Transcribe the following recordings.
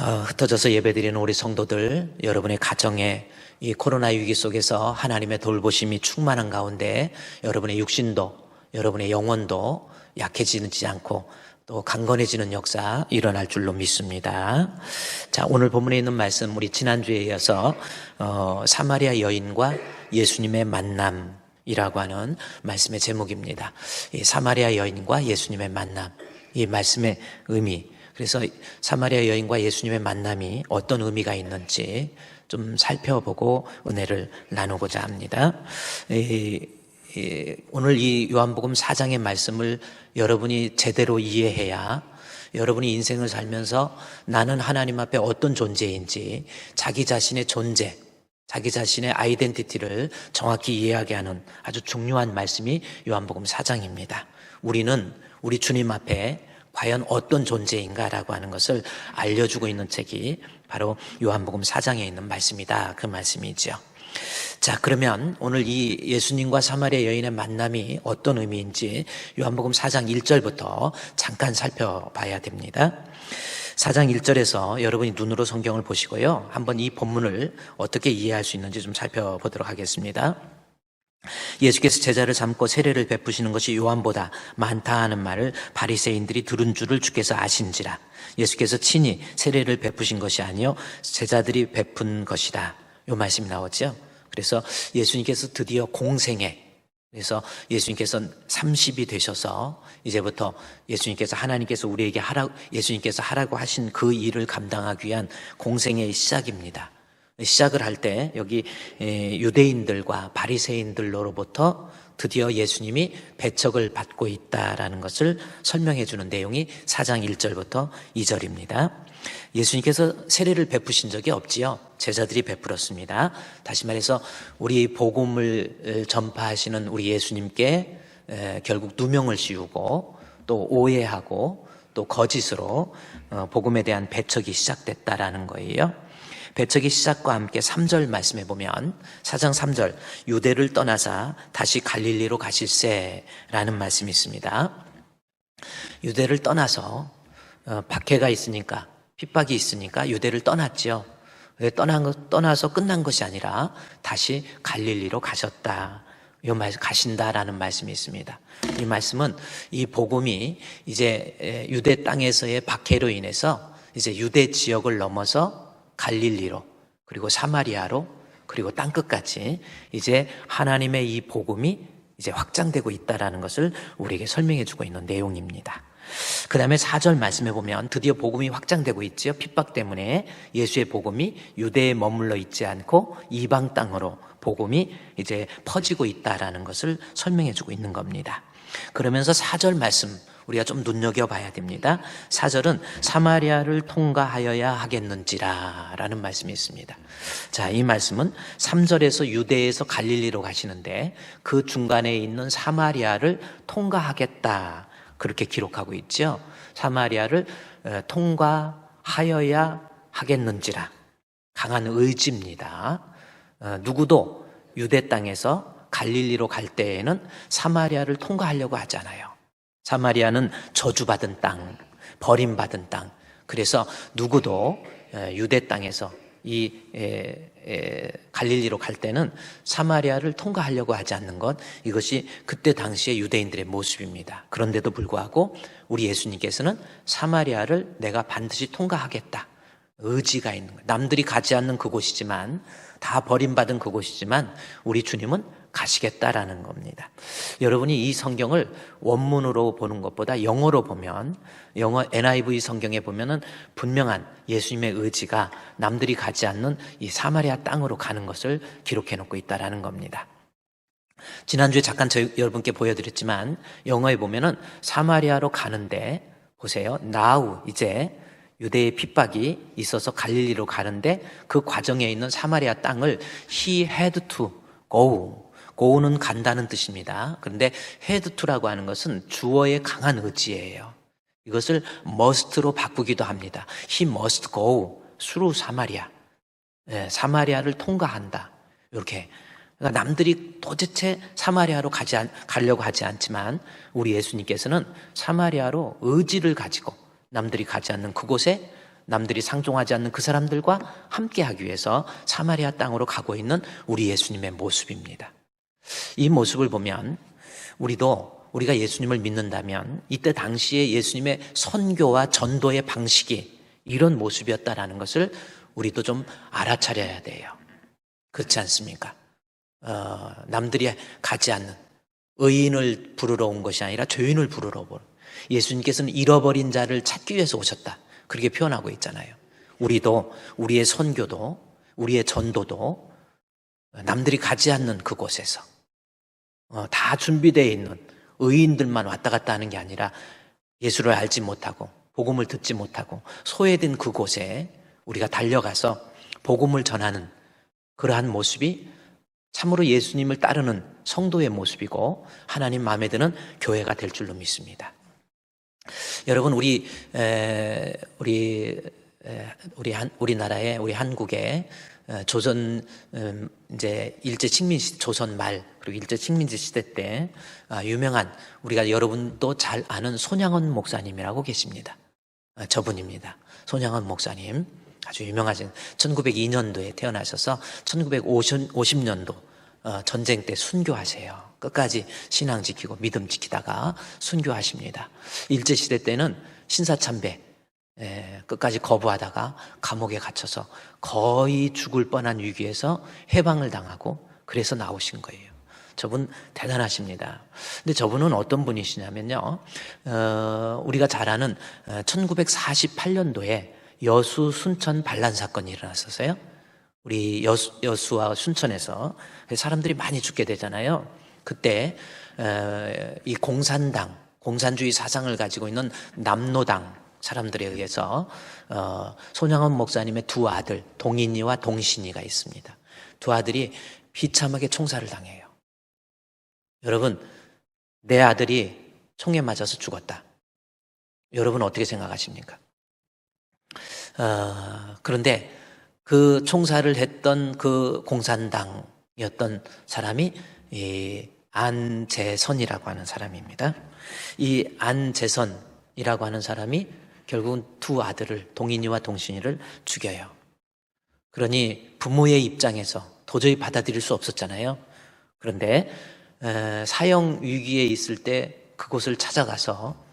흩어져서 예배드리는 우리 성도들, 여러분의 가정에 이 코로나 위기 속에서 하나님의 돌보심이 충만한 가운데 여러분의 육신도, 여러분의 영혼도 약해지지 않고 또 강건해지는 역사 일어날 줄로 믿습니다. 자, 오늘 본문에 있는 말씀, 우리 지난주에 이어서 사마리아 여인과 예수님의 만남이라고 하는 말씀의 제목입니다. 이 사마리아 여인과 예수님의 만남, 이 말씀의 의미, 그래서 사마리아 여인과 예수님의 만남이 어떤 의미가 있는지 좀 살펴보고 은혜를 나누고자 합니다. 오늘 이 요한복음 4장의 말씀을 여러분이 제대로 이해해야 여러분이 인생을 살면서 나는 하나님 앞에 어떤 존재인지 자기 자신의 존재, 자기 자신의 아이덴티티를 정확히 이해하게 하는 아주 중요한 말씀이 요한복음 4장입니다. 우리는 우리 주님 앞에 과연 어떤 존재인가라고 하는 것을 알려주고 있는 책이 바로 요한복음 4장에 있는 말씀이다. 그 말씀이죠. 자, 그러면 오늘 이 예수님과 사마리아 여인의 만남이 어떤 의미인지 요한복음 4장 1절부터 잠깐 살펴봐야 됩니다. 4장 1절에서 여러분이 눈으로 성경을 보시고요. 한번 이 본문을 어떻게 이해할 수 있는지 좀 살펴보도록 하겠습니다. 예수께서 제자를 삼고 세례를 베푸시는 것이 요한보다 많다 하는 말을 바리새인들이 들은 줄을 주께서 아신지라. 예수께서 친히 세례를 베푸신 것이 아니요 제자들이 베푼 것이다. 요 말씀이 나오죠. 그래서 예수님께서 드디어 공생애, 그래서 예수님께서 30이 되셔서 이제부터 예수님께서 하나님께서 우리에게 예수님께서 하라고 하신 그 일을 감당하기 위한 공생애의 시작입니다. 시작을 할 때 여기 유대인들과 바리새인들로부터 드디어 예수님이 배척을 받고 있다라는 것을 설명해 주는 내용이 4장 1절부터 2절입니다. 예수님께서 세례를 베푸신 적이 없지요. 제자들이 베풀었습니다. 다시 말해서 우리 복음을 전파하시는 우리 예수님께 결국 누명을 씌우고 또 오해하고 또 거짓으로 복음에 대한 배척이 시작됐다라는 거예요. 배척의 시작과 함께 3절 말씀해 보면 4장 3절 유대를 떠나사 다시 갈릴리로 가실세라는 말씀이 있습니다. 유대를 떠나서 박해가 있으니까, 핍박이 있으니까 유대를 떠났죠. 떠나서 끝난 것이 아니라 다시 갈릴리로 가셨다. 이 말씀, 가신다라는 말씀이 있습니다. 이 말씀은 이 복음이 이제 유대 땅에서의 박해로 인해서 이제 유대 지역을 넘어서 갈릴리로, 그리고 사마리아로, 그리고 땅끝까지 이제 하나님의 이 복음이 이제 확장되고 있다라는 것을 우리에게 설명해 주고 있는 내용입니다. 그 다음에 4절 말씀해 보면 드디어 복음이 확장되고 있지요. 핍박 때문에 예수의 복음이 유대에 머물러 있지 않고 이방 땅으로 복음이 이제 퍼지고 있다라는 것을 설명해 주고 있는 겁니다. 그러면서 4절 말씀 우리가 좀 눈여겨봐야 됩니다. 4절은 사마리아를 통과하여야 하겠는지라 라는 말씀이 있습니다. 자, 이 말씀은 3절에서 유대에서 갈릴리로 가시는데 그 중간에 있는 사마리아를 통과하겠다, 그렇게 기록하고 있죠. 사마리아를 통과하여야 하겠는지라, 강한 의지입니다. 누구도 유대 땅에서 갈릴리로 갈 때에는 사마리아를 통과하려고 하잖아요. 사마리아는 저주받은 땅, 버림받은 땅. 그래서 누구도 유대 땅에서 이 갈릴리로 갈 때는 사마리아를 통과하려고 하지 않는 것, 이것이 그때 당시의 유대인들의 모습입니다. 그런데도 불구하고 우리 예수님께서는 사마리아를 내가 반드시 통과하겠다, 의지가 있는 거예요. 남들이 가지 않는 그곳이지만, 다 버림받은 그곳이지만 우리 주님은 가시겠다라는 겁니다. 여러분이 이 성경을 원문으로 보는 것보다 영어로 보면, 영어 NIV 성경에 보면은 분명한 예수님의 의지가 남들이 가지 않는 이 사마리아 땅으로 가는 것을 기록해 놓고 있다라는 겁니다. 지난주에 잠깐 여러분께 보여드렸지만 영어에 보면은 사마리아로 가는데, 보세요. Now, 이제 유대의 핍박이 있어서 갈릴리로 가는데 그 과정에 있는 사마리아 땅을 He had to go. go는 간다는 뜻입니다. 그런데 had to라고 하는 것은 주어의 강한 의지예요. 이것을 must로 바꾸기도 합니다. He must go through 사마리아. 사마리아를 통과한다. 이렇게. 그러니까 남들이 도대체 사마리아로 가려고 하지 않지만 우리 예수님께서는 사마리아로 의지를 가지고 남들이 가지 않는 그곳에 남들이 상종하지 않는 그 사람들과 함께하기 위해서 사마리아 땅으로 가고 있는 우리 예수님의 모습입니다. 이 모습을 보면 우리가 예수님을 믿는다면 이때 당시에 예수님의 선교와 전도의 방식이 이런 모습이었다라는 것을 우리도 좀 알아차려야 돼요. 그렇지 않습니까? 남들이 가지 않는 의인을 부르러 온 것이 아니라 죄인을 부르러 온, 예수님께서는 잃어버린 자를 찾기 위해서 오셨다, 그렇게 표현하고 있잖아요. 우리도 우리의 선교도 우리의 전도도 남들이 가지 않는 그곳에서 다 준비되어 있는 의인들만 왔다 갔다 하는 게 아니라 예수를 알지 못하고 복음을 듣지 못하고 소외된 그곳에 우리가 달려가서 복음을 전하는 그러한 모습이 참으로 예수님을 따르는 성도의 모습이고 하나님 마음에 드는 교회가 될 줄로 믿습니다. 여러분, 우리나라의 우리 한국의 조선 이제 일제 식민시 조선 말 그리고 일제 식민지 시대 때 유명한, 우리가 여러분도 잘 아는 손양원 목사님이라고 계십니다. 저분입니다. 손양원 목사님 아주 유명하신, 1902년도에 태어나셔서 1950년도 전쟁 때 순교하세요. 끝까지 신앙 지키고 믿음 지키다가 순교하십니다. 일제시대 때는 신사참배 끝까지 거부하다가 감옥에 갇혀서 거의 죽을 뻔한 위기에서 해방을 당하고 그래서 나오신 거예요. 저분 대단하십니다. 근데 저분은 어떤 분이시냐면요, 우리가 잘 아는 1948년도에 여수 순천 반란 사건이 일어났었어요. 우리 여수와 순천에서 사람들이 많이 죽게 되잖아요. 그때 이 공산당, 공산주의 사상을 가지고 있는 남노당 사람들에 의해서 손양원 목사님의 두 아들 동인이와 동신이가 있습니다. 두 아들이 비참하게 총살을 당해요. 여러분, 내 아들이 총에 맞아서 죽었다. 여러분 어떻게 생각하십니까? 그런데 그 총살을 했던 그 공산당이었던 사람이 이 안재선이라고 하는 사람입니다. 이 안재선이라고 하는 사람이 결국은 두 아들을, 동인이와 동신이를 죽여요. 그러니 부모의 입장에서 도저히 받아들일 수 없었잖아요. 그런데 사형 위기에 있을 때 그곳을 찾아가서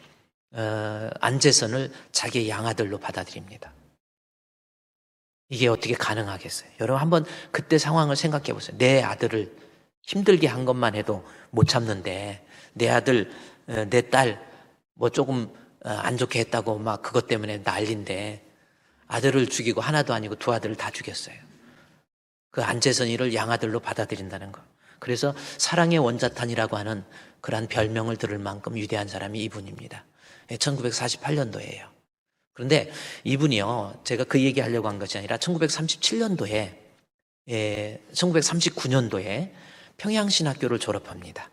안재선을 자기의 양아들로 받아들입니다. 이게 어떻게 가능하겠어요? 여러분 한번 그때 상황을 생각해 보세요. 내 아들을 힘들게 한 것만 해도 못 참는데 내 아들, 내 딸 뭐 조금 안 좋게 했다고 막 그것 때문에 난리인데 아들을 죽이고 하나도 아니고 두 아들을 다 죽였어요. 그 안재선이를 양아들로 받아들인다는 거. 그래서 사랑의 원자탄이라고 하는 그러한 별명을 들을 만큼 위대한 사람이 이분입니다. 1948년도예요. 그런데 이분이요, 제가 그 얘기 하려고 한 것이 아니라 1937년도에 1939년도에 평양신학교를 졸업합니다.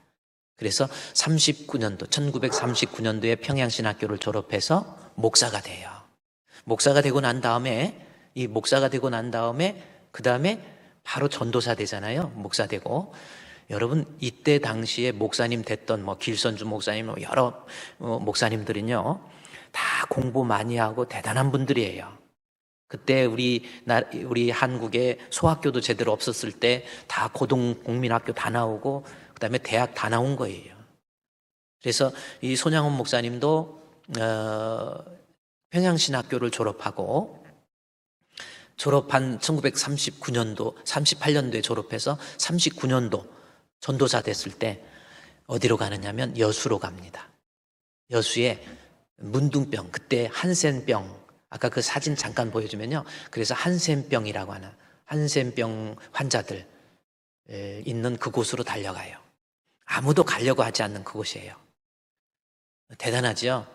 그래서 1939년도에 평양신학교를 졸업해서 목사가 돼요. 목사가 되고 난 다음에 그 다음에 바로 전도사 되잖아요. 목사 되고. 여러분, 이때 당시에 목사님 됐던 길선주 목사님, 여러 목사님들은요, 다 공부 많이 하고 대단한 분들이에요. 그때 우리 한국에 소학교도 제대로 없었을 때 다 고등국민학교 다 나오고 그 다음에 대학 다 나온 거예요. 그래서 이 손양원 목사님도 평양신학교를 졸업한 38년도에 졸업해서 39년도 전도사 됐을 때 어디로 가느냐면 여수로 갑니다. 여수에 문둥병, 그때 한센병, 아까 그 사진 잠깐 보여주면요, 그래서 한센병이라고 하는 한센병 환자들 있는 그곳으로 달려가요. 아무도 가려고 하지 않는 그곳이에요. 대단하죠?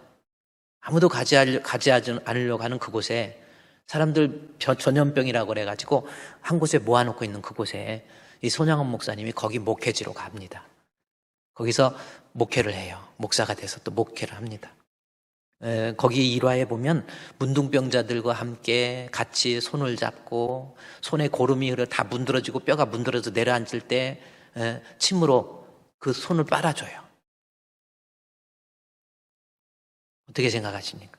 아무도 가지 않으려고 하는 그곳에 사람들 전염병이라고 그래가지고 한 곳에 모아놓고 있는 그곳에 이 손양원 목사님이 거기 목회지로 갑니다. 거기서 목회를 해요. 목사가 돼서 또 목회를 합니다. 거기 일화에 보면 문둥병자들과 함께 같이 손을 잡고 손에 고름이 흘러 다 문드러지고 뼈가 문드러져 내려앉을 때 침으로 그 손을 빨아줘요. 어떻게 생각하십니까?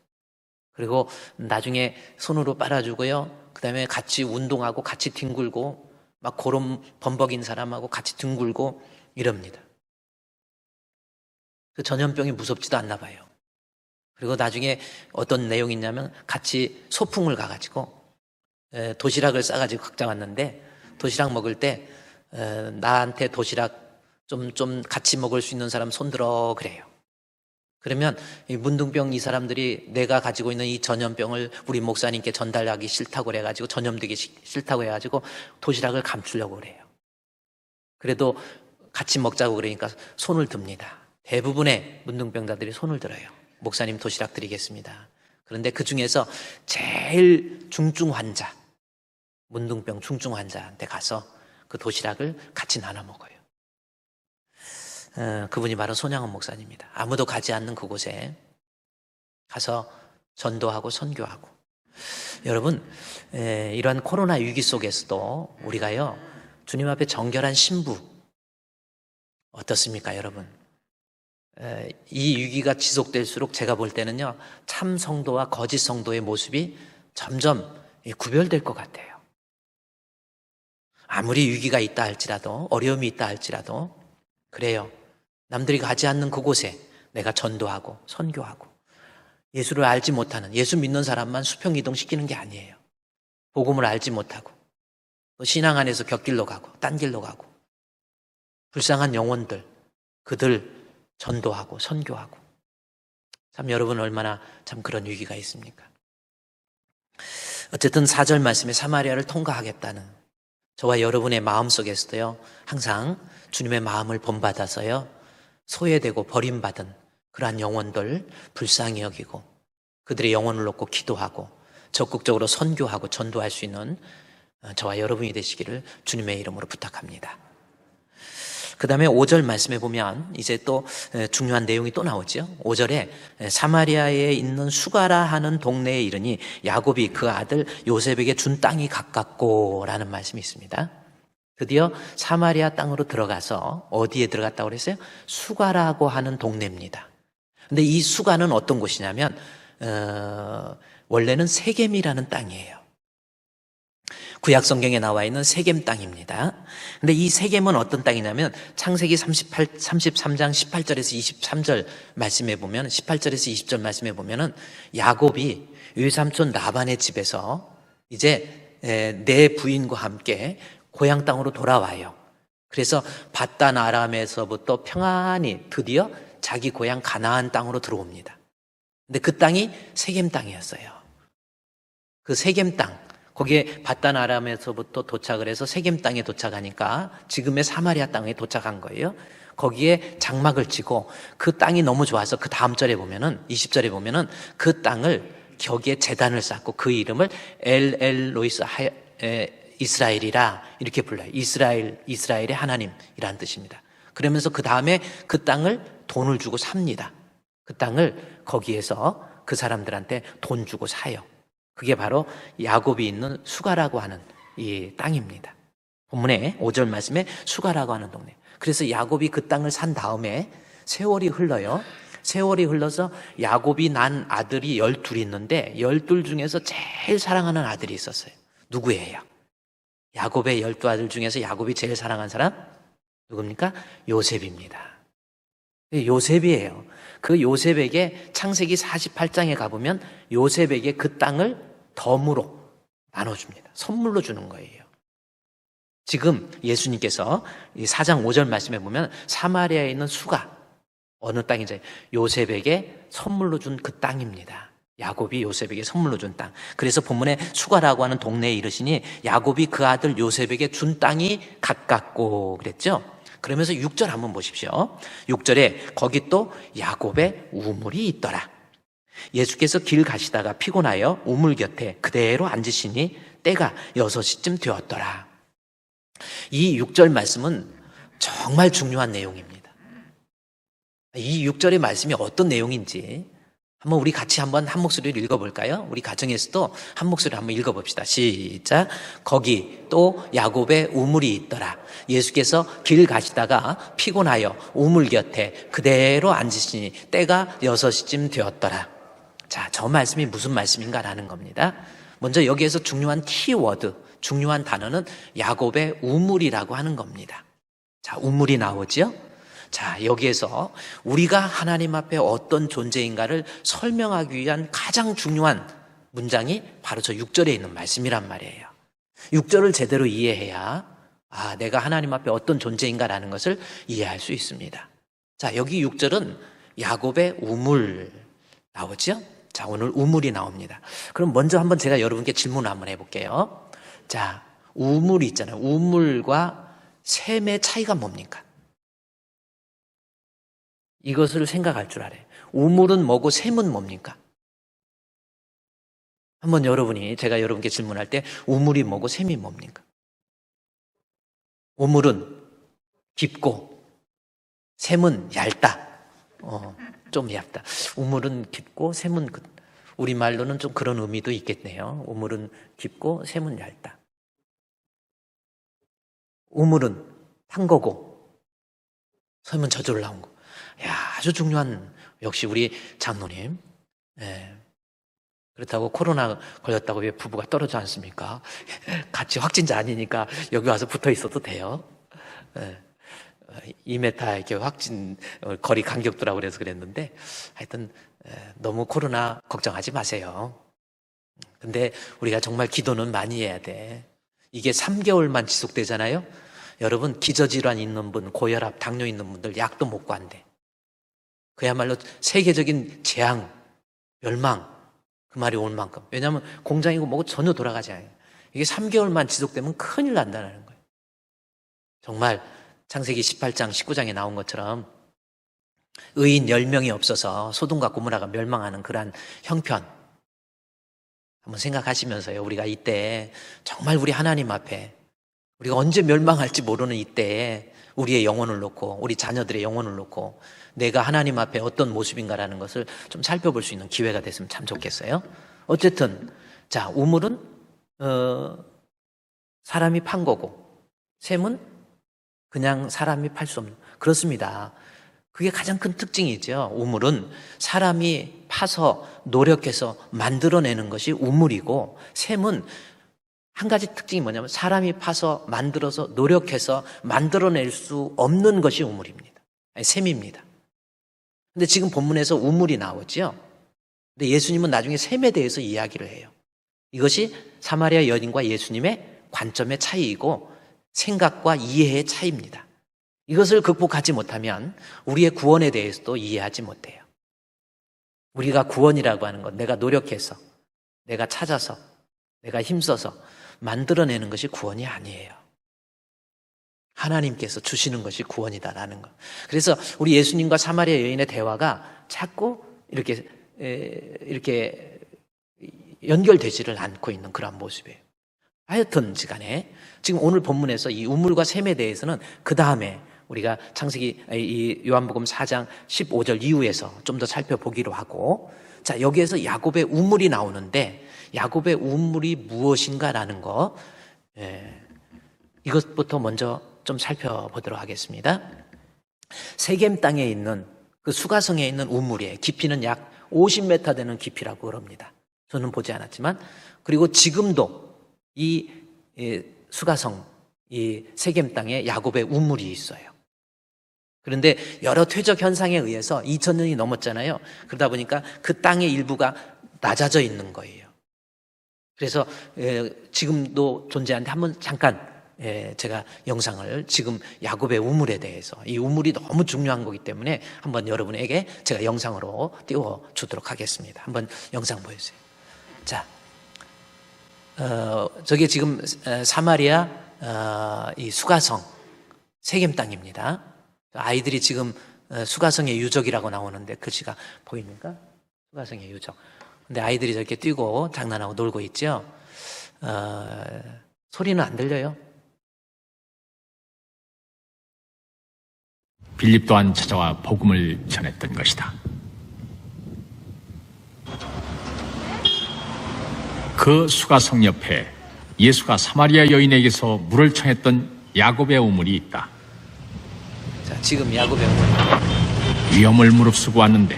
그리고 나중에 손으로 빨아주고요. 그 다음에 같이 운동하고 같이 뒹굴고 막 고름 범벅인 사람하고 같이 뒹굴고 이럽니다. 그 전염병이 무섭지도 않나 봐요. 그리고 나중에 어떤 내용이 있냐면 같이 소풍을 가가지고 도시락을 싸가지고 각자 왔는데 도시락 먹을 때 나한테 도시락 좀 같이 먹을 수 있는 사람 손들어 그래요. 그러면 이 문둥병 이 사람들이 내가 가지고 있는 이 전염병을 우리 목사님께 전달하기 싫다고 그래가지고 전염되기 싫다고 해가지고 도시락을 감추려고 그래요. 그래도 같이 먹자고 그러니까 손을 듭니다. 대부분의 문둥병자들이 손을 들어요. 목사님 도시락 드리겠습니다. 그런데 그 중에서 제일 중증 환자, 문둥병 중증 환자한테 가서 그 도시락을 같이 나눠 먹어요. 그분이 바로 손양원 목사님입니다. 아무도 가지 않는 그곳에 가서 전도하고 선교하고. 여러분, 이러한 코로나 위기 속에서도 우리가요, 주님 앞에 정결한 신부 어떻습니까, 여러분? 이 위기가 지속될수록 제가 볼 때는요, 참 성도와 거짓 성도의 모습이 점점 구별될 것 같아요. 아무리 위기가 있다 할지라도, 어려움이 있다 할지라도, 그래요. 남들이 가지 않는 그곳에 내가 전도하고 선교하고, 예수를 알지 못하는, 예수 믿는 사람만 수평 이동시키는 게 아니에요. 복음을 알지 못하고 또 신앙 안에서 곁길로 가고 딴 길로 가고 불쌍한 영혼들, 그들 전도하고 선교하고. 참 여러분 얼마나 참 그런 위기가 있습니까? 어쨌든 4절 말씀에 사마리아를 통과하겠다는 저와 여러분의 마음속에서도요, 항상 주님의 마음을 본받아서요, 소외되고 버림받은 그러한 영혼들 불쌍히 여기고 그들의 영혼을 놓고 기도하고 적극적으로 선교하고 전도할 수 있는 저와 여러분이 되시기를 주님의 이름으로 부탁합니다. 그 다음에 5절 말씀에 보면 이제 또 중요한 내용이 또 나오죠. 5절에 사마리아에 있는 수가라 하는 동네에 이르니 야곱이 그 아들 요셉에게 준 땅이 가깝고 라는 말씀이 있습니다. 드디어 사마리아 땅으로 들어가서 어디에 들어갔다고 그랬어요? 수가라고 하는 동네입니다. 근데 이 수가는 어떤 곳이냐면 원래는 세겜이라는 땅이에요. 구약 성경에 나와 있는 세겜 땅입니다. 근데 이 세겜은 어떤 땅이냐면 창세기 33장 18절에서 23절 말씀에 보면 18절에서 20절 말씀에 보면은 야곱이 외삼촌 라반의 집에서 이제 내 부인과 함께 고향 땅으로 돌아와요. 그래서 밧단 아람에서부터 평안히 드디어 자기 고향 가나안 땅으로 들어옵니다. 근데 그 땅이 세겜 땅이었어요. 그 세겜 땅, 거기에 밧단 아람에서부터 도착을 해서 세겜 땅에 도착하니까 지금의 사마리아 땅에 도착한 거예요. 거기에 장막을 치고 그 땅이 너무 좋아서 그 다음 절에 보면은 20절에 보면은 그 땅을 거기에 제단을 쌓고 그 이름을 엘로이스 이스라엘이라 이렇게 불러요. 이스라엘의 하나님이라는 뜻입니다. 그러면서 그 다음에 그 땅을 돈을 주고 삽니다. 그 땅을 거기에서 그 사람들한테 돈 주고 사요. 그게 바로 야곱이 있는 수가라고 하는 이 땅입니다. 본문에 5절 말씀에 수가라고 하는 동네. 그래서 야곱이 그 땅을 산 다음에 세월이 흘러요. 세월이 흘러서 야곱이 난 아들이 12이 있는데 12 중에서 제일 사랑하는 아들이 있었어요. 누구예요? 야곱의 12아들 중에서 야곱이 제일 사랑한 사람? 누굽니까? 요셉입니다. 요셉이에요. 그 요셉에게 창세기 48장에 가보면 요셉에게 그 땅을 덤으로 나눠줍니다. 선물로 주는 거예요. 지금 예수님께서 이 4장 5절 말씀에 보면 사마리아에 있는 수가 어느 땅이죠? 요셉에게 선물로 준 그 땅입니다. 야곱이 요셉에게 선물로 준 땅. 그래서 본문에 수가라고 하는 동네에 이르시니 야곱이 그 아들 요셉에게 준 땅이 가깝고 그랬죠. 그러면서 6절 한번 보십시오. 6절에 거기 또 야곱의 우물이 있더라. 예수께서 길 가시다가 피곤하여 우물 곁에 그대로 앉으시니 때가 6시쯤 되었더라. 이 6절 말씀은 정말 중요한 내용입니다. 이 6절의 말씀이 어떤 내용인지 한번 우리 같이 한번 한 목소리로 읽어볼까요? 우리 가정에서도 한 목소리로 한번 읽어봅시다. 시작. 거기 또 야곱의 우물이 있더라. 예수께서 길 가시다가 피곤하여 우물 곁에 그대로 앉으시니 때가 6시쯤 되었더라. 자, 저 말씀이 무슨 말씀인가라는 겁니다. 먼저 여기에서 중요한 키워드, 중요한 단어는 야곱의 우물이라고 하는 겁니다. 자, 우물이 나오죠? 자, 여기에서 우리가 하나님 앞에 어떤 존재인가를 설명하기 위한 가장 중요한 문장이 바로 저 6절에 있는 말씀이란 말이에요. 6절을 제대로 이해해야 내가 하나님 앞에 어떤 존재인가라는 것을 이해할 수 있습니다. 자, 여기 6절은 야곱의 우물 나오죠? 자, 오늘 우물이 나옵니다. 그럼 먼저 한번 제가 여러분께 질문을 한번 해볼게요. 자, 우물이 있잖아요. 우물과 샘의 차이가 뭡니까? 이것을 생각할 줄 알아요. 우물은 뭐고 샘은 뭡니까? 한번 제가 여러분께 질문할 때 우물이 뭐고 샘이 뭡니까? 우물은 깊고 샘은 얇다. 좀 얇다. 우물은 깊고 샘은 우리말로는 좀 그런 의미도 있겠네요. 우물은 깊고 샘은 얇다. 우물은 탄 거고 샘은 저절로 나온 거. 아주 중요한, 역시 우리 장로님. 그렇다고 코로나 걸렸다고 왜 부부가 떨어져 않습니까? 같이 확진자 아니니까 여기 와서 붙어 있어도 돼요. 2m 이렇게 거리 간격두라고 그래서 그랬는데, 하여튼 너무 코로나 걱정하지 마세요. 근데 우리가 정말 기도는 많이 해야 돼. 이게 3개월만 지속되잖아요. 여러분, 기저질환 있는 분, 고혈압, 당뇨 있는 분들 약도 못 구한대. 그야말로 세계적인 재앙, 멸망, 그 말이 올 만큼. 왜냐하면 공장이고 뭐고 전혀 돌아가지 않아요. 이게 3개월만 지속되면 큰일 난다는 거예요. 정말 창세기 18장, 19장에 나온 것처럼 의인 10명이 없어서 소돔과 고모라가 멸망하는 그러한 형편 한번 생각하시면서요. 우리가 이때 정말 우리 하나님 앞에 우리가 언제 멸망할지 모르는 이때에 우리의 영혼을 놓고, 우리 자녀들의 영혼을 놓고 내가 하나님 앞에 어떤 모습인가라는 것을 좀 살펴볼 수 있는 기회가 됐으면 참 좋겠어요. 어쨌든 자, 우물은 사람이 판 거고 샘은 그냥 사람이 팔 수 없는, 그렇습니다. 그게 가장 큰 특징이죠. 우물은 사람이 파서 노력해서 만들어내는 것이 우물이고, 샘은 한 가지 특징이 뭐냐면 사람이 파서 만들어서 노력해서 만들어낼 수 없는 것이 우물입니다. 샘입니다. 근데 지금 본문에서 우물이 나오죠. 근데 예수님은 나중에 샘에 대해서 이야기를 해요. 이것이 사마리아 여인과 예수님의 관점의 차이이고 생각과 이해의 차이입니다. 이것을 극복하지 못하면 우리의 구원에 대해서도 이해하지 못해요. 우리가 구원이라고 하는 것, 내가 노력해서, 내가 찾아서, 내가 힘써서 만들어내는 것이 구원이 아니에요. 하나님께서 주시는 것이 구원이다라는 것. 그래서 우리 예수님과 사마리아 여인의 대화가 자꾸 이렇게 연결되지를 않고 있는 그런 모습이에요. 하여튼지 간에 지금 오늘 본문에서 이 우물과 샘에 대해서는 그 다음에 우리가 창세기 이 요한복음 4장 15절 이후에서 좀 더 살펴보기로 하고, 자, 여기에서 야곱의 우물이 나오는데 야곱의 우물이 무엇인가라는 거, 이것부터 먼저 좀 살펴보도록 하겠습니다. 세겜 땅에 있는 그 수가성에 있는 우물이에요. 깊이는 약 50m 되는 깊이라고 그럽니다. 저는 보지 않았지만, 그리고 지금도 이 수가성, 이 세겜 땅에 야곱의 우물이 있어요. 그런데 여러 퇴적 현상에 의해서 2000년이 넘었잖아요. 그러다 보니까 그 땅의 일부가 낮아져 있는 거예요. 그래서 지금도 존재하는데 한번 잠깐 제가 영상을, 지금 야곱의 우물에 대해서, 이 우물이 너무 중요한 거기 때문에 한번 여러분에게 제가 영상으로 띄워주도록 하겠습니다. 한번 영상 보여주세요. 자, 저게 지금 사마리아 이 수가성 세겜 땅입니다. 아이들이 지금 수가성의 유적이라고 나오는데 글씨가 보입니까? 수가성의 유적. 근데 아이들이 저렇게 뛰고 장난하고 놀고 있죠. 소리는 안 들려요? 빌립 또한 찾아와 복음을 전했던 것이다. 그 수가성 옆에 예수가 사마리아 여인에게서 물을 청했던 야곱의 우물이 있다. 자, 지금 야곱의 우물. 위험을 무릅쓰고 왔는데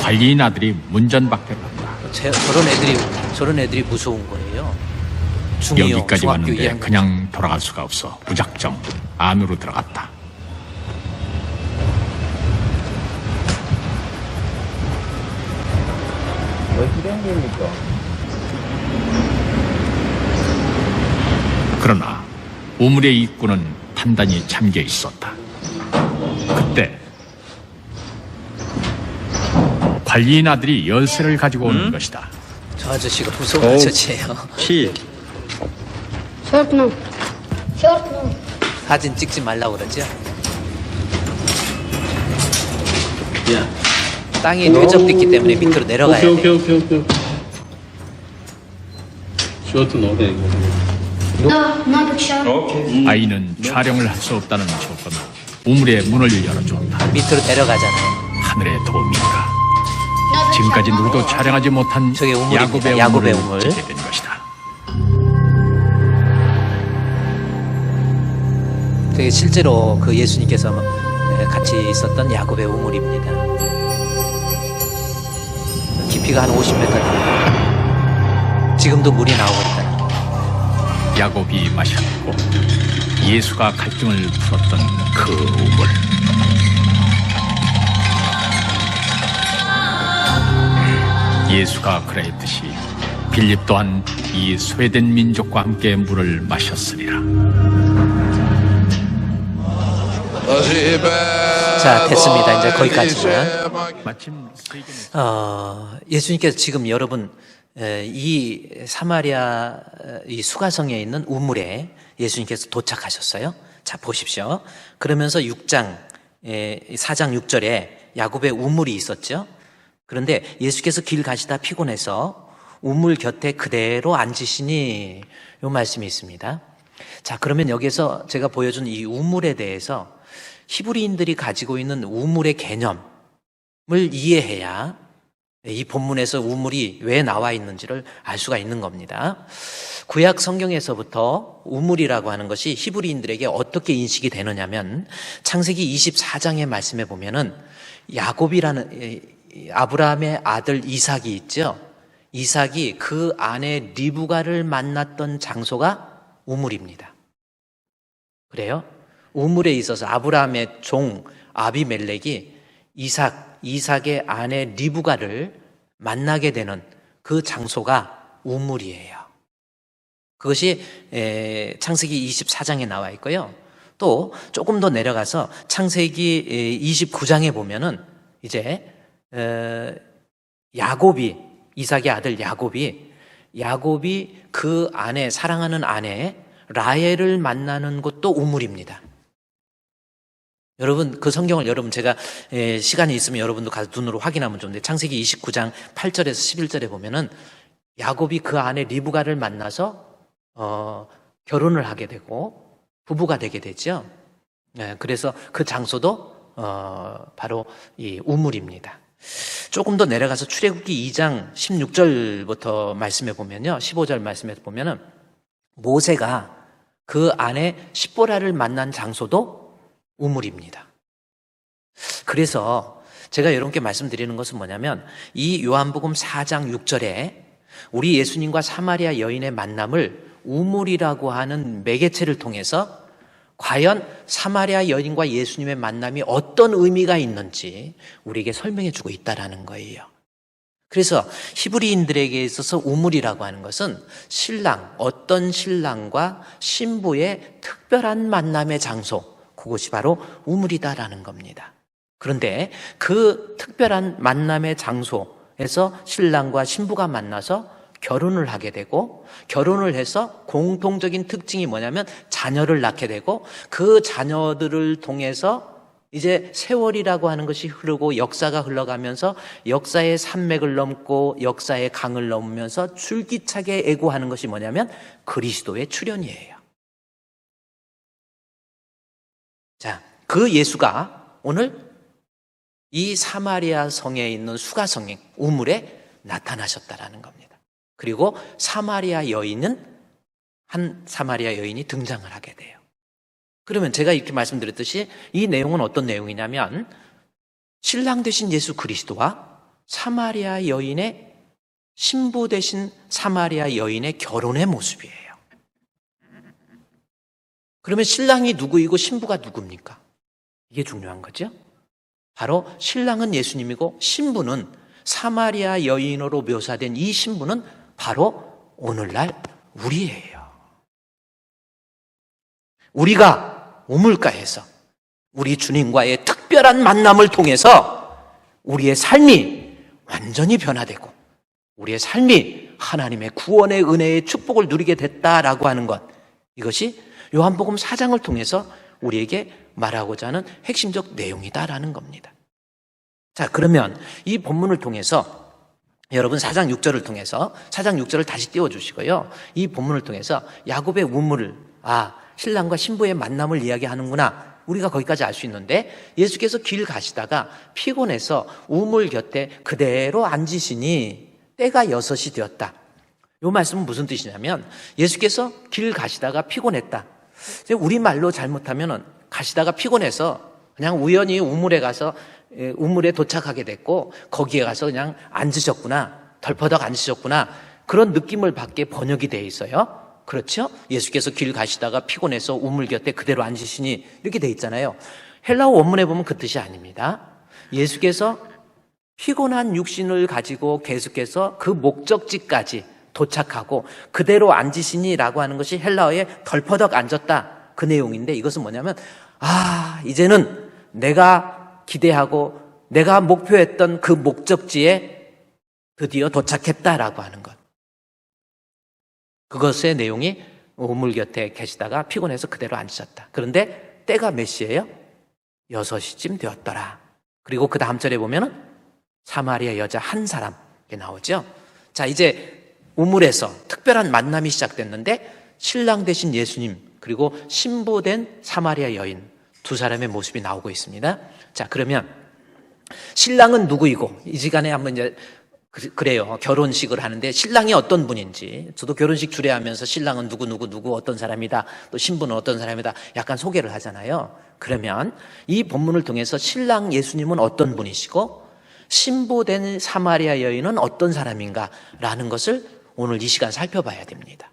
관리인 아들이 문전 밖에 나왔다. 저런 애들이 무서운 거예요. 중2요, 여기까지 중학교 왔는데 2학년. 그냥 돌아갈 수가 없어 무작정 안으로 들어갔다. 그러나 우물의 입구는 단단히 잠겨 있었다. 그때 관리인 아들이 열쇠를 가지고 오는 것이다. 저 아저씨가 무서운 아저씨예요. 시 Short no. 사진 찍지 말라고 그러죠. 야. 땅이 뇌접됐기 때문에 밑으로 내려가야 오케이 돼요. 오케이. 쇼트 노래 이거. No, not short. 오케이. 아이는 촬영을 할 수 없다는 조건으로 우물의 문을 열어줬다. 밑으로 내려가잖아요. 하늘의 도움인가. 지금까지 누구도 촬영하지 못한 저게 우물입니다. 야곱의 야곱의 우물을 우물. 찾게 된 것이다. 되게 실제로 그 예수님께서 같이 있었던 야곱의 우물입니다. 깊이가 한 50m 됩니다. 지금도 물이 나오고 있다는 거. 야곱이 마셨고 예수가 갈증을 풀었던 그 우물. 예수가 그랬듯이 빌립 또한 이 소외된 민족과 함께 물을 마셨으리라. 자, 됐습니다. 이제 거기까지만. 마침 세계는 예수님께서 지금 여러분 이 사마리아 이 수가성에 있는 우물에 예수님께서 도착하셨어요. 자, 보십시오. 그러면서 4장 6절에 야곱의 우물이 있었죠. 그런데 예수께서 길 가시다 피곤해서 우물 곁에 그대로 앉으시니 요 말씀이 있습니다. 자, 그러면 여기서 제가 보여준 이 우물에 대해서 히브리인들이 가지고 있는 우물의 개념을 이해해야 이 본문에서 우물이 왜 나와 있는지를 알 수가 있는 겁니다. 구약 성경에서부터 우물이라고 하는 것이 히브리인들에게 어떻게 인식이 되느냐면 창세기 24장의 말씀에 보면은 야곱이라는 아브라함의 아들 이삭이 있죠. 이삭이 그 아내 리브가를 만났던 장소가 우물입니다. 그래요? 우물에 있어서 아브라함의 종 아비멜렉이 이삭의 아내 리브가를 만나게 되는 그 장소가 우물이에요. 그것이 창세기 24장에 나와 있고요. 또 조금 더 내려가서 창세기 29장에 보면은 이제 이삭의 아들 야곱이 그 아내, 사랑하는 아내 라헬을 만나는 곳도 우물입니다. 여러분, 그 성경을 제가 시간이 있으면 여러분도 가서 눈으로 확인하면 좋은데 창세기 29장 8절에서 11절에 보면은 야곱이 그 아내 리브가를 만나서 결혼을 하게 되고 부부가 되게 되죠. 그래서 그 장소도 바로 이 우물입니다. 조금 더 내려가서 출애굽기 2장 16절부터 말씀해 보면요, 15절 말씀에 보면은 모세가 그 아내 십보라를 만난 장소도 우물입니다. 그래서 제가 여러분께 말씀드리는 것은 뭐냐면 이 요한복음 4장 6절에 우리 예수님과 사마리아 여인의 만남을 우물이라고 하는 매개체를 통해서 과연 사마리아 여인과 예수님의 만남이 어떤 의미가 있는지 우리에게 설명해 주고 있다라는 거예요. 그래서 히브리인들에게 있어서 우물이라고 하는 것은 어떤 신랑과 신부의 특별한 만남의 장소, 그것이 바로 우물이다라는 겁니다. 그런데 그 특별한 만남의 장소에서 신랑과 신부가 만나서 결혼을 하게 되고, 결혼을 해서 공통적인 특징이 뭐냐면 자녀를 낳게 되고, 그 자녀들을 통해서 이제 세월이라고 하는 것이 흐르고 역사가 흘러가면서 역사의 산맥을 넘고 역사의 강을 넘으면서 줄기차게 애고하는 것이 뭐냐면 그리스도의 출현이에요. 자, 그 예수가 오늘 이 사마리아 성에 있는 수가성 우물에 나타나셨다라는 겁니다. 그리고 한 사마리아 여인이 등장을 하게 돼요. 그러면 제가 이렇게 말씀드렸듯이 이 내용은 어떤 내용이냐면 신랑 되신 예수 그리스도와 사마리아 여인의 신부 대신 사마리아 여인의 결혼의 모습이에요. 그러면 신랑이 누구이고 신부가 누굽니까? 이게 중요한 거죠. 바로 신랑은 예수님이고 신부는 사마리아 여인으로 묘사된 이 신부는 바로 오늘날 우리예요. 우리가 우물가에서 우리 주님과의 특별한 만남을 통해서 우리의 삶이 완전히 변화되고 우리의 삶이 하나님의 구원의 은혜의 축복을 누리게 됐다라고 하는 것, 이것이 요한복음 4장을 통해서 우리에게 말하고자 하는 핵심적 내용이다라는 겁니다. 자, 그러면 이 본문을 통해서 여러분 4장 6절을 통해서 4장 6절을 다시 띄워주시고요. 이 본문을 통해서 야곱의 우물을 신랑과 신부의 만남을 이야기하는구나. 우리가 거기까지 알 수 있는데 예수께서 길 가시다가 피곤해서 우물 곁에 그대로 앉으시니 때가 6시 되었다. 이 말씀은 무슨 뜻이냐면 예수께서 길 가시다가 피곤했다. 우리말로 잘못하면 가시다가 피곤해서 그냥 우연히 우물에 가서 우물에 도착하게 됐고 거기에 가서 그냥 앉으셨구나, 덜퍼덕 앉으셨구나, 그런 느낌을 받게 번역이 되어 있어요. 그렇죠? 예수께서 길 가시다가 피곤해서 우물 곁에 그대로 앉으시니 이렇게 되어 있잖아요. 헬라어 원문에 보면 그 뜻이 아닙니다. 예수께서 피곤한 육신을 가지고 계속해서 그 목적지까지 도착하고 그대로 앉으시니라고 하는 것이 헬라어에 덜퍼덕 앉았다, 그 내용인데, 이것은 뭐냐면 이제는 내가 기대하고 내가 목표했던 그 목적지에 드디어 도착했다라고 하는 것. 그것의 내용이 우물 곁에 계시다가 피곤해서 그대로 앉으셨다. 그런데 때가 몇 시예요? 6시쯤 되었더라. 그리고 그 다음 절에 보면은 사마리아 여자 한 사람, 이렇게 나오죠. 자, 이제 우물에서 특별한 만남이 시작됐는데 신랑 되신 예수님 그리고 신부 된 사마리아 여인 두 사람의 모습이 나오고 있습니다. 자, 그러면 신랑은 누구이고, 이 시간에 한번 이제 그래요. 결혼식을 하는데 신랑이 어떤 분인지, 저도 결혼식 주례하면서 신랑은 누구 어떤 사람이다, 또 신부는 어떤 사람이다, 약간 소개를 하잖아요. 그러면 이 본문을 통해서 신랑 예수님은 어떤 분이시고 신부 된 사마리아 여인은 어떤 사람인가라는 것을 오늘 이 시간 살펴봐야 됩니다.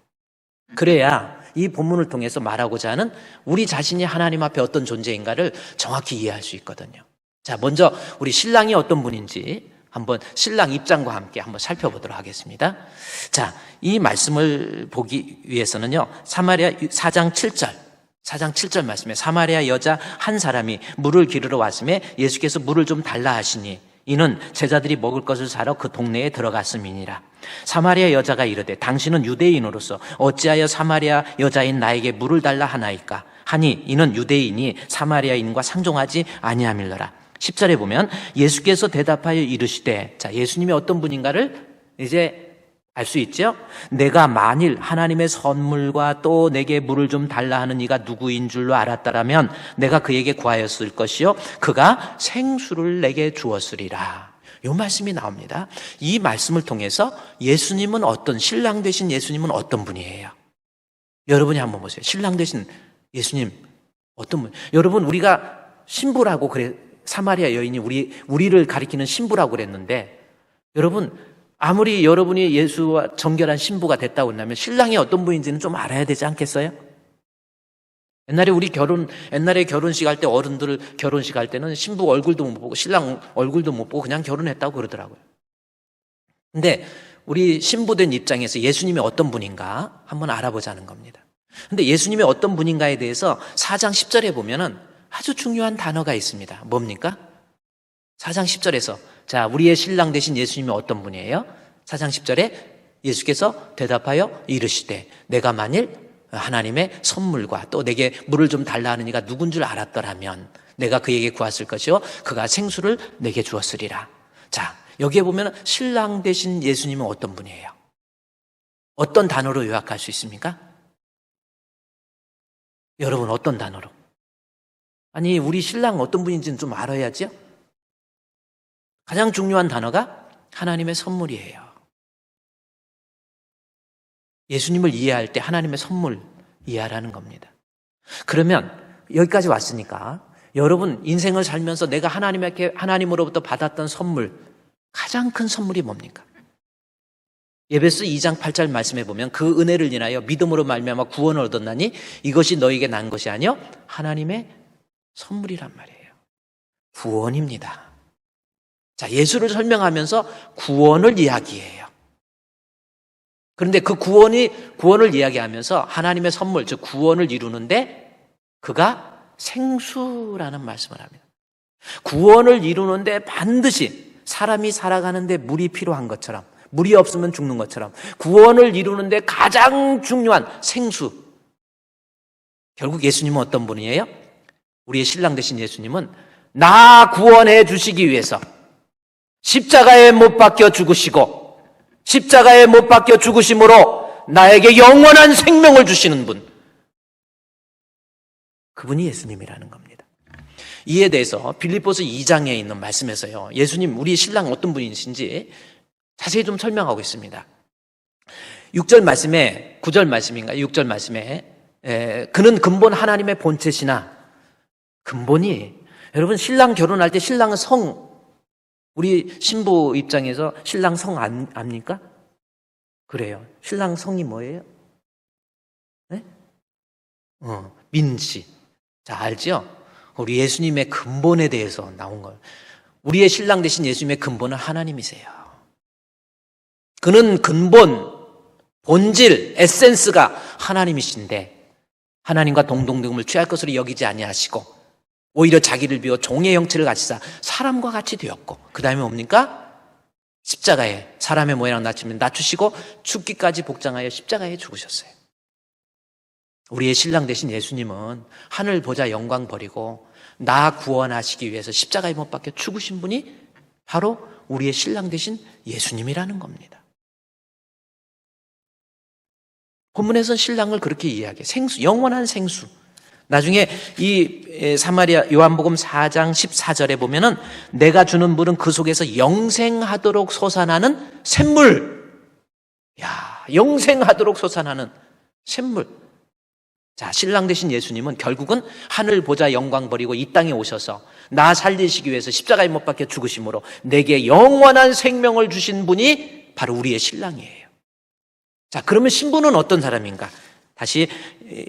그래야 이 본문을 통해서 말하고자 하는 우리 자신이 하나님 앞에 어떤 존재인가를 정확히 이해할 수 있거든요. 자, 먼저 우리 신랑이 어떤 분인지 한번 신랑 입장과 함께 한번 살펴보도록 하겠습니다. 자, 이 말씀을 보기 위해서는요, 사마리아 4장 7절 말씀에 사마리아 여자 한 사람이 물을 기르러 왔음에 예수께서 물을 좀 달라 하시니 이는 제자들이 먹을 것을 사러 그 동네에 들어갔음이니라. 사마리아 여자가 이르되 당신은 유대인으로서 어찌하여 사마리아 여자인 나에게 물을 달라 하나이까 하니 이는 유대인이 사마리아인과 상종하지 아니함일러라. 10절에 보면 예수께서 대답하여 이르시되, 자, 예수님이 어떤 분인가를 이제 알 수 있죠? 내가 만일 하나님의 선물과 또 내게 물을 좀 달라 하는 이가 누구인 줄로 알았다라면 내가 그에게 구하였을 것이요 그가 생수를 내게 주었으리라. 이 말씀이 나옵니다. 이 말씀을 통해서 예수님은 신랑 되신 예수님은 어떤 분이에요? 여러분이 한번 보세요. 신랑 되신 예수님 어떤 분? 여러분, 우리가 신부라고 그래, 사마리아 여인이 우리를 가리키는 신부라고 그랬는데, 여러분, 아무리 여러분이 예수와 정결한 신부가 됐다고 한다면 신랑이 어떤 분인지는 좀 알아야 되지 않겠어요? 옛날에 결혼식 할 때, 어른들 결혼식 할 때는 신부 얼굴도 못 보고 신랑 얼굴도 못 보고 그냥 결혼했다고 그러더라고요. 근데 우리 신부된 입장에서 예수님이 어떤 분인가 한번 알아보자는 겁니다. 근데 예수님이 어떤 분인가에 대해서 4장 10절에 보면은 아주 중요한 단어가 있습니다. 뭡니까? 4장 10절에서, 자, 우리의 신랑 되신 예수님이 어떤 분이에요? 4장 10절에 예수께서 대답하여 이르시되 내가 만일 하나님의 선물과 또 내게 물을 좀 달라 하는 이가 누군 줄 알았더라면 내가 그에게 구했을 것이요 그가 생수를 내게 주었으리라. 자, 여기에 보면 신랑 되신 예수님은 어떤 분이에요? 어떤 단어로 요약할 수 있습니까? 여러분, 어떤 단어로? 아니, 우리 신랑 어떤 분인지는 좀 알아야죠? 가장 중요한 단어가 하나님의 선물이에요. 예수님을 이해할 때 하나님의 선물 이해하라는 겁니다. 그러면 여기까지 왔으니까 여러분 인생을 살면서 내가 하나님으로부터 받았던 선물, 가장 큰 선물이 뭡니까? 에베소 2장 8절 말씀해 보면 그 은혜를 인하여 믿음으로 말미암아 구원을 얻었나니 이것이 너에게 난 것이 아니요 하나님의 선물이란 말이에요. 구원입니다. 자, 예수를 설명하면서 구원을 이야기해요. 그런데 그 구원을 이야기하면서 하나님의 선물, 즉 구원을 이루는데 그가 생수라는 말씀을 합니다. 구원을 이루는데 반드시 사람이 살아가는데 물이 필요한 것처럼, 물이 없으면 죽는 것처럼 구원을 이루는데 가장 중요한 생수. 결국 예수님은 어떤 분이에요? 우리의 신랑 되신 예수님은 나 구원해 주시기 위해서 십자가에 못 박혀 죽으시고 십자가에 못 박혀 죽으심으로 나에게 영원한 생명을 주시는 분. 그분이 예수님이라는 겁니다. 이에 대해서 빌립보서 2장에 있는 말씀에서요, 예수님, 우리 신랑 어떤 분이신지 자세히 좀 설명하고 있습니다. 6절 말씀에, 9절 말씀인가요? 6절 말씀에 그는 근본 하나님의 본체시나, 근본이, 여러분 신랑 결혼할 때 신랑은 성, 우리 신부 입장에서 신랑 성 압니까? 그래요. 신랑 성이 뭐예요? 네? 민씨. 자, 알죠? 우리 예수님의 근본에 대해서 나온 거예요. 우리의 신랑 되신 예수님의 근본은 하나님이세요. 그는 근본, 본질, 에센스가 하나님이신데 하나님과 동등됨을 취할 것으로 여기지 아니하시고 오히려 자기를 비워 종의 형체를 가지사 사람과 같이 되었고, 그 다음에 뭡니까? 십자가에 사람의 모양을 낮추시고 죽기까지 복장하여 십자가에 죽으셨어요. 우리의 신랑 되신 예수님은 하늘 보좌 영광 버리고 나 구원하시기 위해서 십자가에 못 박혀 죽으신 분이 바로 우리의 신랑 되신 예수님이라는 겁니다. 본문에서는 신랑을 그렇게 이야기해요. 생수, 영원한 생수. 나중에 이 사마리아 요한복음 4장 14절에 보면은 내가 주는 물은 그 속에서 영생하도록 솟아나는 샘물. 야, 영생하도록 솟아나는 샘물. 자, 신랑 되신 예수님은 결국은 하늘 보좌 영광 버리고 이 땅에 오셔서 나 살리시기 위해서 십자가에 못 박혀 죽으심으로 내게 영원한 생명을 주신 분이 바로 우리의 신랑이에요. 자, 그러면 신부는 어떤 사람인가? 다시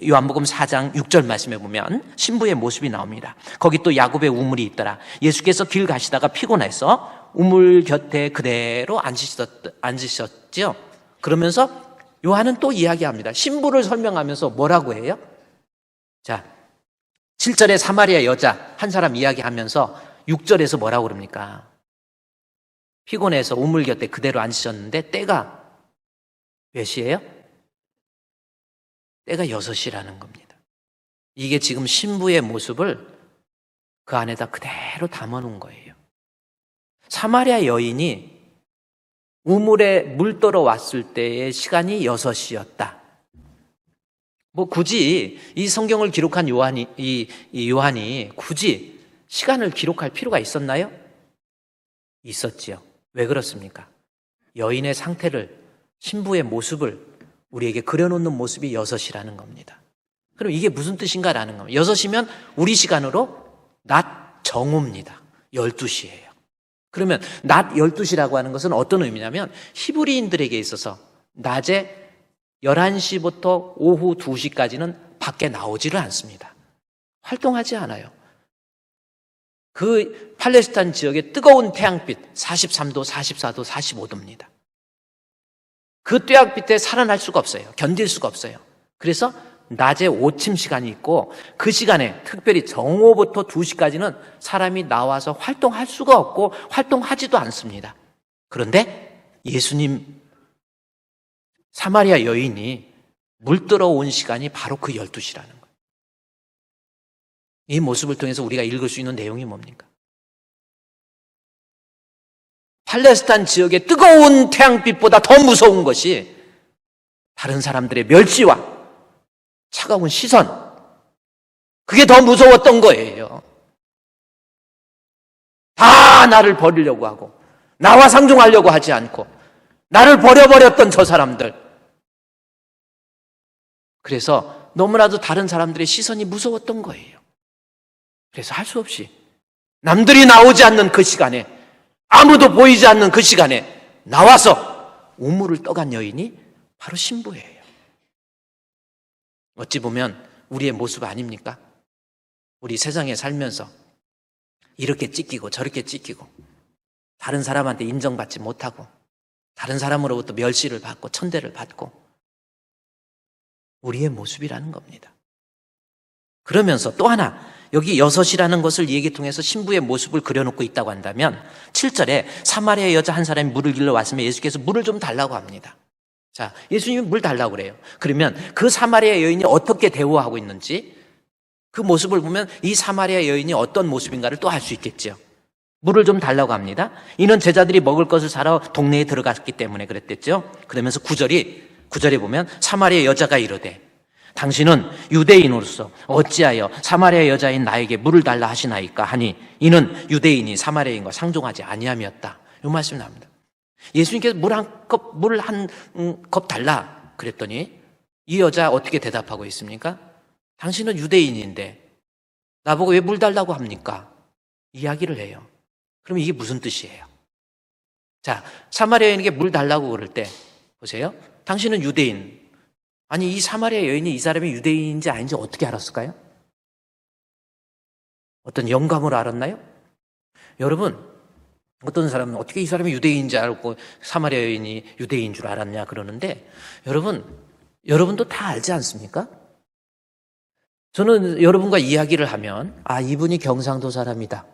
요한복음 4장 6절 말씀해 보면 신부의 모습이 나옵니다. 거기 또 야곱의 우물이 있더라. 예수께서 길 가시다가 피곤해서 우물 곁에 그대로 앉으셨죠. 그러면서 요한은 또 이야기합니다. 신부를 설명하면서 뭐라고 해요? 자, 7절에 사마리아 여자 한 사람 이야기하면서 6절에서 뭐라고 그럽니까? 피곤해서 우물 곁에 그대로 앉으셨는데 때가 몇 시예요? 때가 6시라는 겁니다. 이게 지금 신부의 모습을 그 안에다 그대로 담아놓은 거예요. 사마리아 여인이 우물에 물 떠러 왔을 때의 시간이 6시였다. 뭐 굳이 이 성경을 기록한 요한이 굳이 시간을 기록할 필요가 있었나요? 있었지요. 왜 그렇습니까? 여인의 상태를, 신부의 모습을 우리에게 그려놓는 모습이 6시라는 겁니다. 그럼 이게 무슨 뜻인가라는 겁니다. 6시면 우리 시간으로 낮 정오입니다. 12시예요. 그러면 낮 12시라고 하는 것은 어떤 의미냐면 히브리인들에게 있어서 낮에 11시부터 오후 2시까지는 밖에 나오지를 않습니다. 활동하지 않아요. 그 팔레스타인 지역의 뜨거운 태양빛 43도, 44도, 45도입니다. 그 태양빛에 살아날 수가 없어요. 견딜 수가 없어요. 그래서 낮에 오침 시간이 있고 그 시간에 특별히 정오부터 2시까지는 사람이 나와서 활동할 수가 없고 활동하지도 않습니다. 그런데 예수님 사마리아 여인이 물 들어온 시간이 바로 그 12시라는 거예요. 이 모습을 통해서 우리가 읽을 수 있는 내용이 뭡니까? 팔레스타인 지역의 뜨거운 태양빛보다 더 무서운 것이 다른 사람들의 멸시와 차가운 시선, 그게 더 무서웠던 거예요. 다 나를 버리려고 하고 나와 상종하려고 하지 않고 나를 버려버렸던 저 사람들. 그래서 너무나도 다른 사람들의 시선이 무서웠던 거예요. 그래서 할 수 없이 남들이 나오지 않는 그 시간에, 아무도 보이지 않는 그 시간에 나와서 우물을 떠간 여인이 바로 신부예요. 어찌 보면 우리의 모습 아닙니까? 우리 세상에 살면서 이렇게 찢기고 저렇게 찢기고 다른 사람한테 인정받지 못하고 다른 사람으로부터 멸시를 받고 천대를 받고 우리의 모습이라는 겁니다. 그러면서 또 하나 여기 여섯이라는 것을 이 얘기 통해서 신부의 모습을 그려놓고 있다고 한다면 7절에 사마리아 여자 한 사람이 물을 길러 왔으면 예수께서 물을 좀 달라고 합니다. 자, 예수님이 물 달라고 그래요. 그러면 그 사마리아 여인이 어떻게 대우하고 있는지 그 모습을 보면 이 사마리아 여인이 어떤 모습인가를 또 알 수 있겠죠. 물을 좀 달라고 합니다. 이는 제자들이 먹을 것을 사러 동네에 들어갔기 때문에 그랬댔죠. 그러면서 9절에 보면 사마리아 여자가 이르되 당신은 유대인으로서 어찌하여 사마리아 여자인 나에게 물을 달라 하시나이까 하니 이는 유대인이 사마리아인과 상종하지 아니함이었다. 이 말씀이 나옵니다. 예수님께서 물 한 컵 달라 그랬더니 이 여자 어떻게 대답하고 있습니까? 당신은 유대인인데 나보고 왜 물 달라고 합니까? 이야기를 해요. 그럼 이게 무슨 뜻이에요? 자, 사마리아인에게 물 달라고 그럴 때 보세요. 당신은 유대인. 아니 이 사마리아 여인이 이 사람이 유대인인지 아닌지 어떻게 알았을까요? 어떤 영감으로 알았나요? 여러분, 어떤 사람은 어떻게 이 사람이 유대인인지 알고 사마리아 여인이 유대인인 줄 알았냐 그러는데 여러분도 다 알지 않습니까? 저는 여러분과 이야기를 하면 이분이 경상도 사람이다.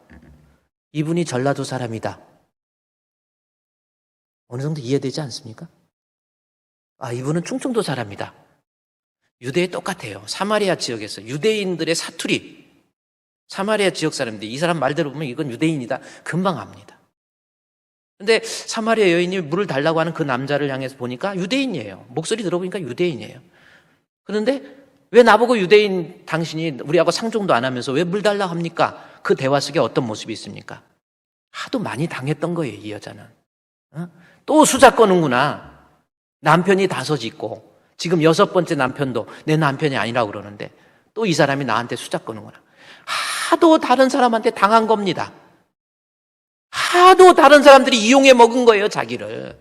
이분이 전라도 사람이다. 어느 정도 이해되지 않습니까? 이분은 충청도 사람이다. 유대에 똑같아요. 사마리아 지역에서 유대인들의 사투리, 사마리아 지역 사람들이 이 사람 말대로 보면 이건 유대인이다. 금방 압니다. 근데 사마리아 여인이 물을 달라고 하는 그 남자를 향해서 보니까 유대인이에요. 목소리 들어보니까 유대인이에요. 그런데 왜 나보고 유대인 당신이 우리하고 상종도 안 하면서 왜 물 달라고 합니까? 그 대화 속에 어떤 모습이 있습니까? 하도 많이 당했던 거예요, 이 여자는. 또 수작 거는구나. 남편이 5 있고 지금 6번째 남편도 내 남편이 아니라고 그러는데 또 이 사람이 나한테 수작 거는구나. 하도 다른 사람한테 당한 겁니다. 하도 다른 사람들이 이용해 먹은 거예요, 자기를.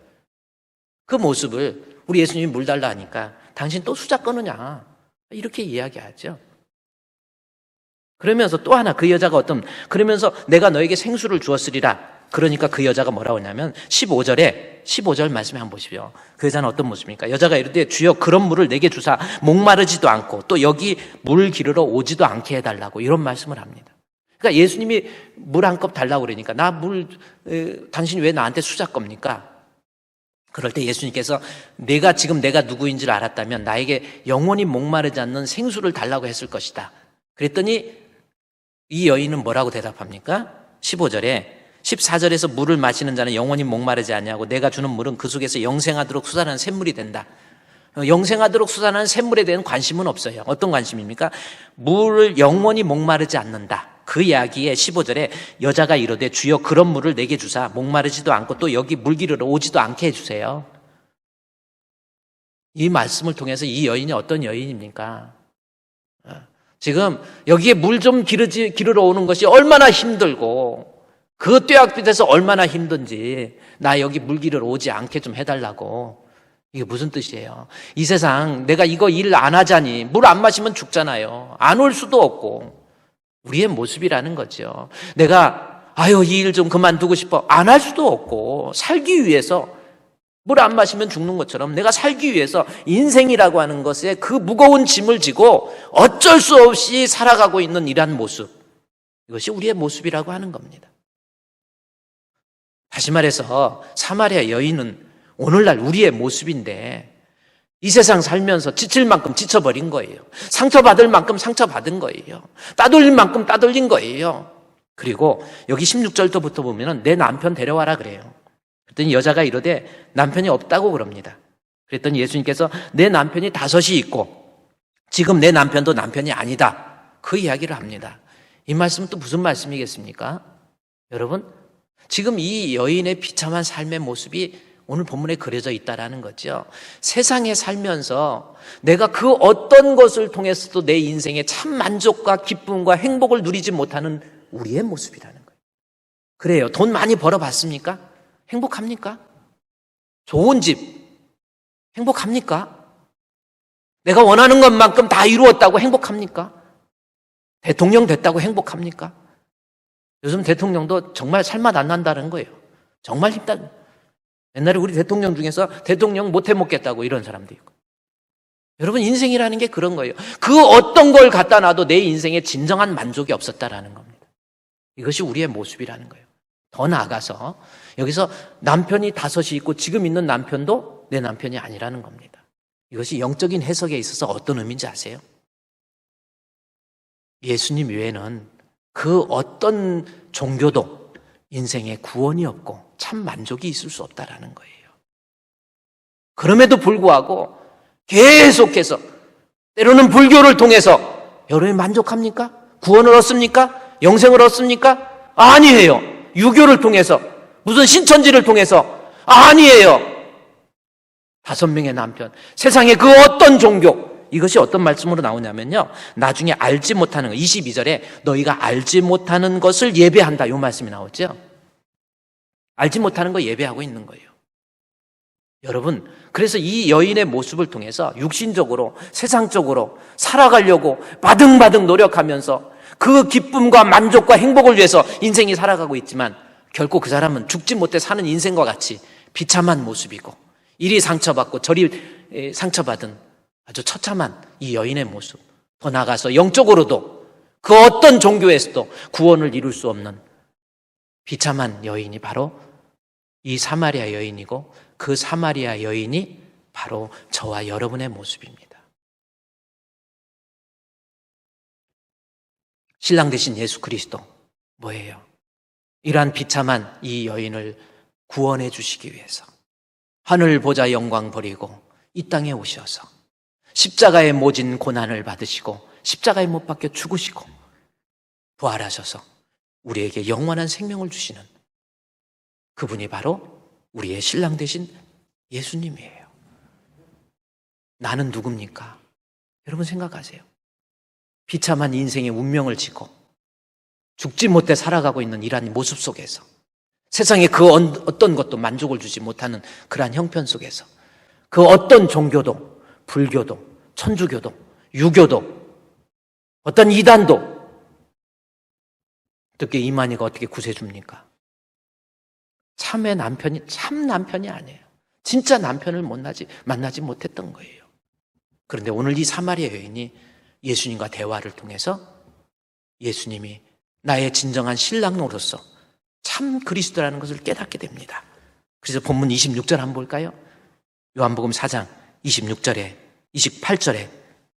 그 모습을 우리 예수님이 물 달라 하니까 당신 또 수작 거느냐 이렇게 이야기하죠. 그러면서 또 하나 그 여자가 그러면서 내가 너에게 생수를 주었으리라. 그러니까 그 여자가 뭐라고 하냐면 15절 말씀에 한번 보십시오. 그 여자는 어떤 모습입니까? 여자가 이르되 주여 그런 물을 내게 주사 목마르지도 않고 또 여기 물 기르러 오지도 않게 해달라고 이런 말씀을 합니다. 그러니까 예수님이 물 한 컵 달라고 그러니까 당신이 왜 나한테 수작 겁니까? 그럴 때 예수님께서 내가 누구인지를 알았다면 나에게 영원히 목마르지 않는 생수를 달라고 했을 것이다. 그랬더니 이 여인은 뭐라고 대답합니까? 14절에서 물을 마시는 자는 영원히 목마르지 않냐고 내가 주는 물은 그 속에서 영생하도록 솟아나는 샘물이 된다. 영생하도록 솟아나는 샘물에 대한 관심은 없어요. 어떤 관심입니까? 물을 영원히 목마르지 않는다. 그 이야기에 15절에 여자가 이르되 주여 그런 물을 내게 주사 목마르지도 않고 또 여기 물 기르러 오지도 않게 해주세요. 이 말씀을 통해서 이 여인이 어떤 여인입니까? 지금 여기에 물 좀 기르러 오는 것이 얼마나 힘들고 그 뙤약빛에서 얼마나 힘든지 나 여기 물 기르러 오지 않게 좀 해달라고. 이게 무슨 뜻이에요? 이 세상 내가 이거 일 안 하자니 물 안 마시면 죽잖아요. 안 올 수도 없고 우리의 모습이라는 거죠. 내가 이 일 좀 그만두고 싶어 안 할 수도 없고 살기 위해서 물 안 마시면 죽는 것처럼 내가 살기 위해서 인생이라고 하는 것에 그 무거운 짐을 지고 어쩔 수 없이 살아가고 있는 이러한 모습, 이것이 우리의 모습이라고 하는 겁니다. 다시 말해서 사마리아 여인은 오늘날 우리의 모습인데 이 세상 살면서 지칠 만큼 지쳐버린 거예요. 상처받을 만큼 상처받은 거예요. 따돌릴 만큼 따돌린 거예요. 그리고 여기 16절부터 보면 내 남편 데려와라 그래요. 그랬더니 여자가 이르되 남편이 없다고 그럽니다. 그랬더니 예수님께서 내 남편이 5이 있고 지금 내 남편도 남편이 아니다. 그 이야기를 합니다. 이 말씀은 또 무슨 말씀이겠습니까? 여러분, 지금 이 여인의 비참한 삶의 모습이 오늘 본문에 그려져 있다라는 거죠. 세상에 살면서 내가 그 어떤 것을 통해서도 내 인생에 참 만족과 기쁨과 행복을 누리지 못하는 우리의 모습이라는 거예요. 그래요. 돈 많이 벌어봤습니까? 행복합니까? 좋은 집 행복합니까? 내가 원하는 것만큼 다 이루었다고 행복합니까? 대통령 됐다고 행복합니까? 요즘 대통령도 정말 살맛 안 난다는 거예요. 정말 힘들다. 옛날에 우리 대통령 중에서 대통령 못 해먹겠다고 이런 사람도 있고. 여러분, 인생이라는 게 그런 거예요. 그 어떤 걸 갖다 놔도 내 인생에 진정한 만족이 없었다라는 겁니다. 이것이 우리의 모습이라는 거예요. 더 나아가서 여기서 남편이 5이 있고 지금 있는 남편도 내 남편이 아니라는 겁니다. 이것이 영적인 해석에 있어서 어떤 의미인지 아세요? 예수님 외에는 그 어떤 종교도 인생에 구원이 없고 참 만족이 있을 수 없다라는 거예요. 그럼에도 불구하고 계속해서 때로는 불교를 통해서 여러분이 만족합니까? 구원을 얻습니까? 영생을 얻습니까? 아니에요. 유교를 통해서, 무슨 신천지를 통해서 아니에요. 5명의 남편, 세상의 그 어떤 종교, 이것이 어떤 말씀으로 나오냐면요, 나중에 알지 못하는 것, 22절에 너희가 알지 못하는 것을 예배한다, 이 말씀이 나오죠. 알지 못하는 거 예배하고 있는 거예요. 여러분, 그래서 이 여인의 모습을 통해서 육신적으로, 세상적으로 살아가려고 바등바등 노력하면서 그 기쁨과 만족과 행복을 위해서 인생이 살아가고 있지만 결코 그 사람은 죽지 못해 사는 인생과 같이 비참한 모습이고, 이리 상처받고 저리 상처받은 아주 처참한 이 여인의 모습, 더 나아가서 영적으로도 그 어떤 종교에서도 구원을 이룰 수 없는 비참한 여인이 바로 이 사마리아 여인이고, 그 사마리아 여인이 바로 저와 여러분의 모습입니다. 신랑 되신 예수 그리스도 뭐예요? 이러한 비참한 이 여인을 구원해 주시기 위해서 하늘 보좌 영광 버리고 이 땅에 오셔서 십자가의 모진 고난을 받으시고 십자가에 못 박혀 죽으시고 부활하셔서 우리에게 영원한 생명을 주시는 그분이 바로 우리의 신랑 되신 예수님이에요. 나는 누굽니까? 여러분 생각하세요. 비참한 인생의 운명을 지고 죽지 못해 살아가고 있는 이러한 모습 속에서, 세상에 그 어떤 것도 만족을 주지 못하는 그러한 형편 속에서, 그 어떤 종교도, 불교도, 천주교도, 유교도, 어떤 이단도 어떻게 이만희가 어떻게 구세줍니까? 참의 남편이 참 남편이 아니에요. 진짜 남편을 만나지 못했던 거예요. 그런데 오늘 이 사마리아 여인이 예수님과 대화를 통해서 예수님이 나의 진정한 신랑으로서 참 그리스도라는 것을 깨닫게 됩니다. 그래서 본문 26절 한번 볼까요? 요한복음 4장 26절에 28절에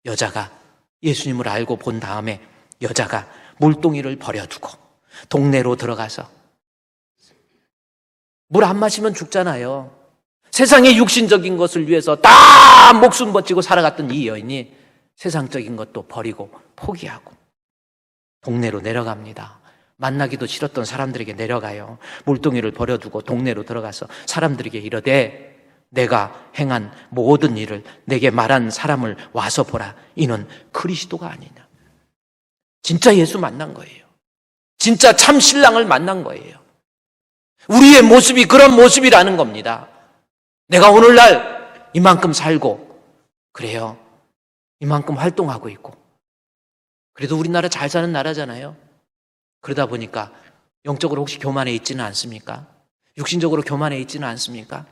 여자가 예수님을 알고 본 다음에 여자가 물동이를 버려두고 동네로 들어가서, 물 안 마시면 죽잖아요. 세상의 육신적인 것을 위해서 다 목숨 버티고 살아갔던 이 여인이 세상적인 것도 버리고 포기하고 동네로 내려갑니다. 만나기도 싫었던 사람들에게 내려가요. 물동이를 버려두고 동네로 들어가서 사람들에게 이르되 내가 행한 모든 일을 내게 말한 사람을 와서 보라. 이는 그리스도가 아니냐. 진짜 예수 만난 거예요. 진짜 참 신랑을 만난 거예요. 우리의 모습이 그런 모습이라는 겁니다. 내가 오늘날 이만큼 살고, 그래요, 이만큼 활동하고 있고, 그래도 우리나라 잘 사는 나라잖아요. 그러다 보니까 영적으로 혹시 교만해 있지는 않습니까? 육신적으로 교만해 있지는 않습니까?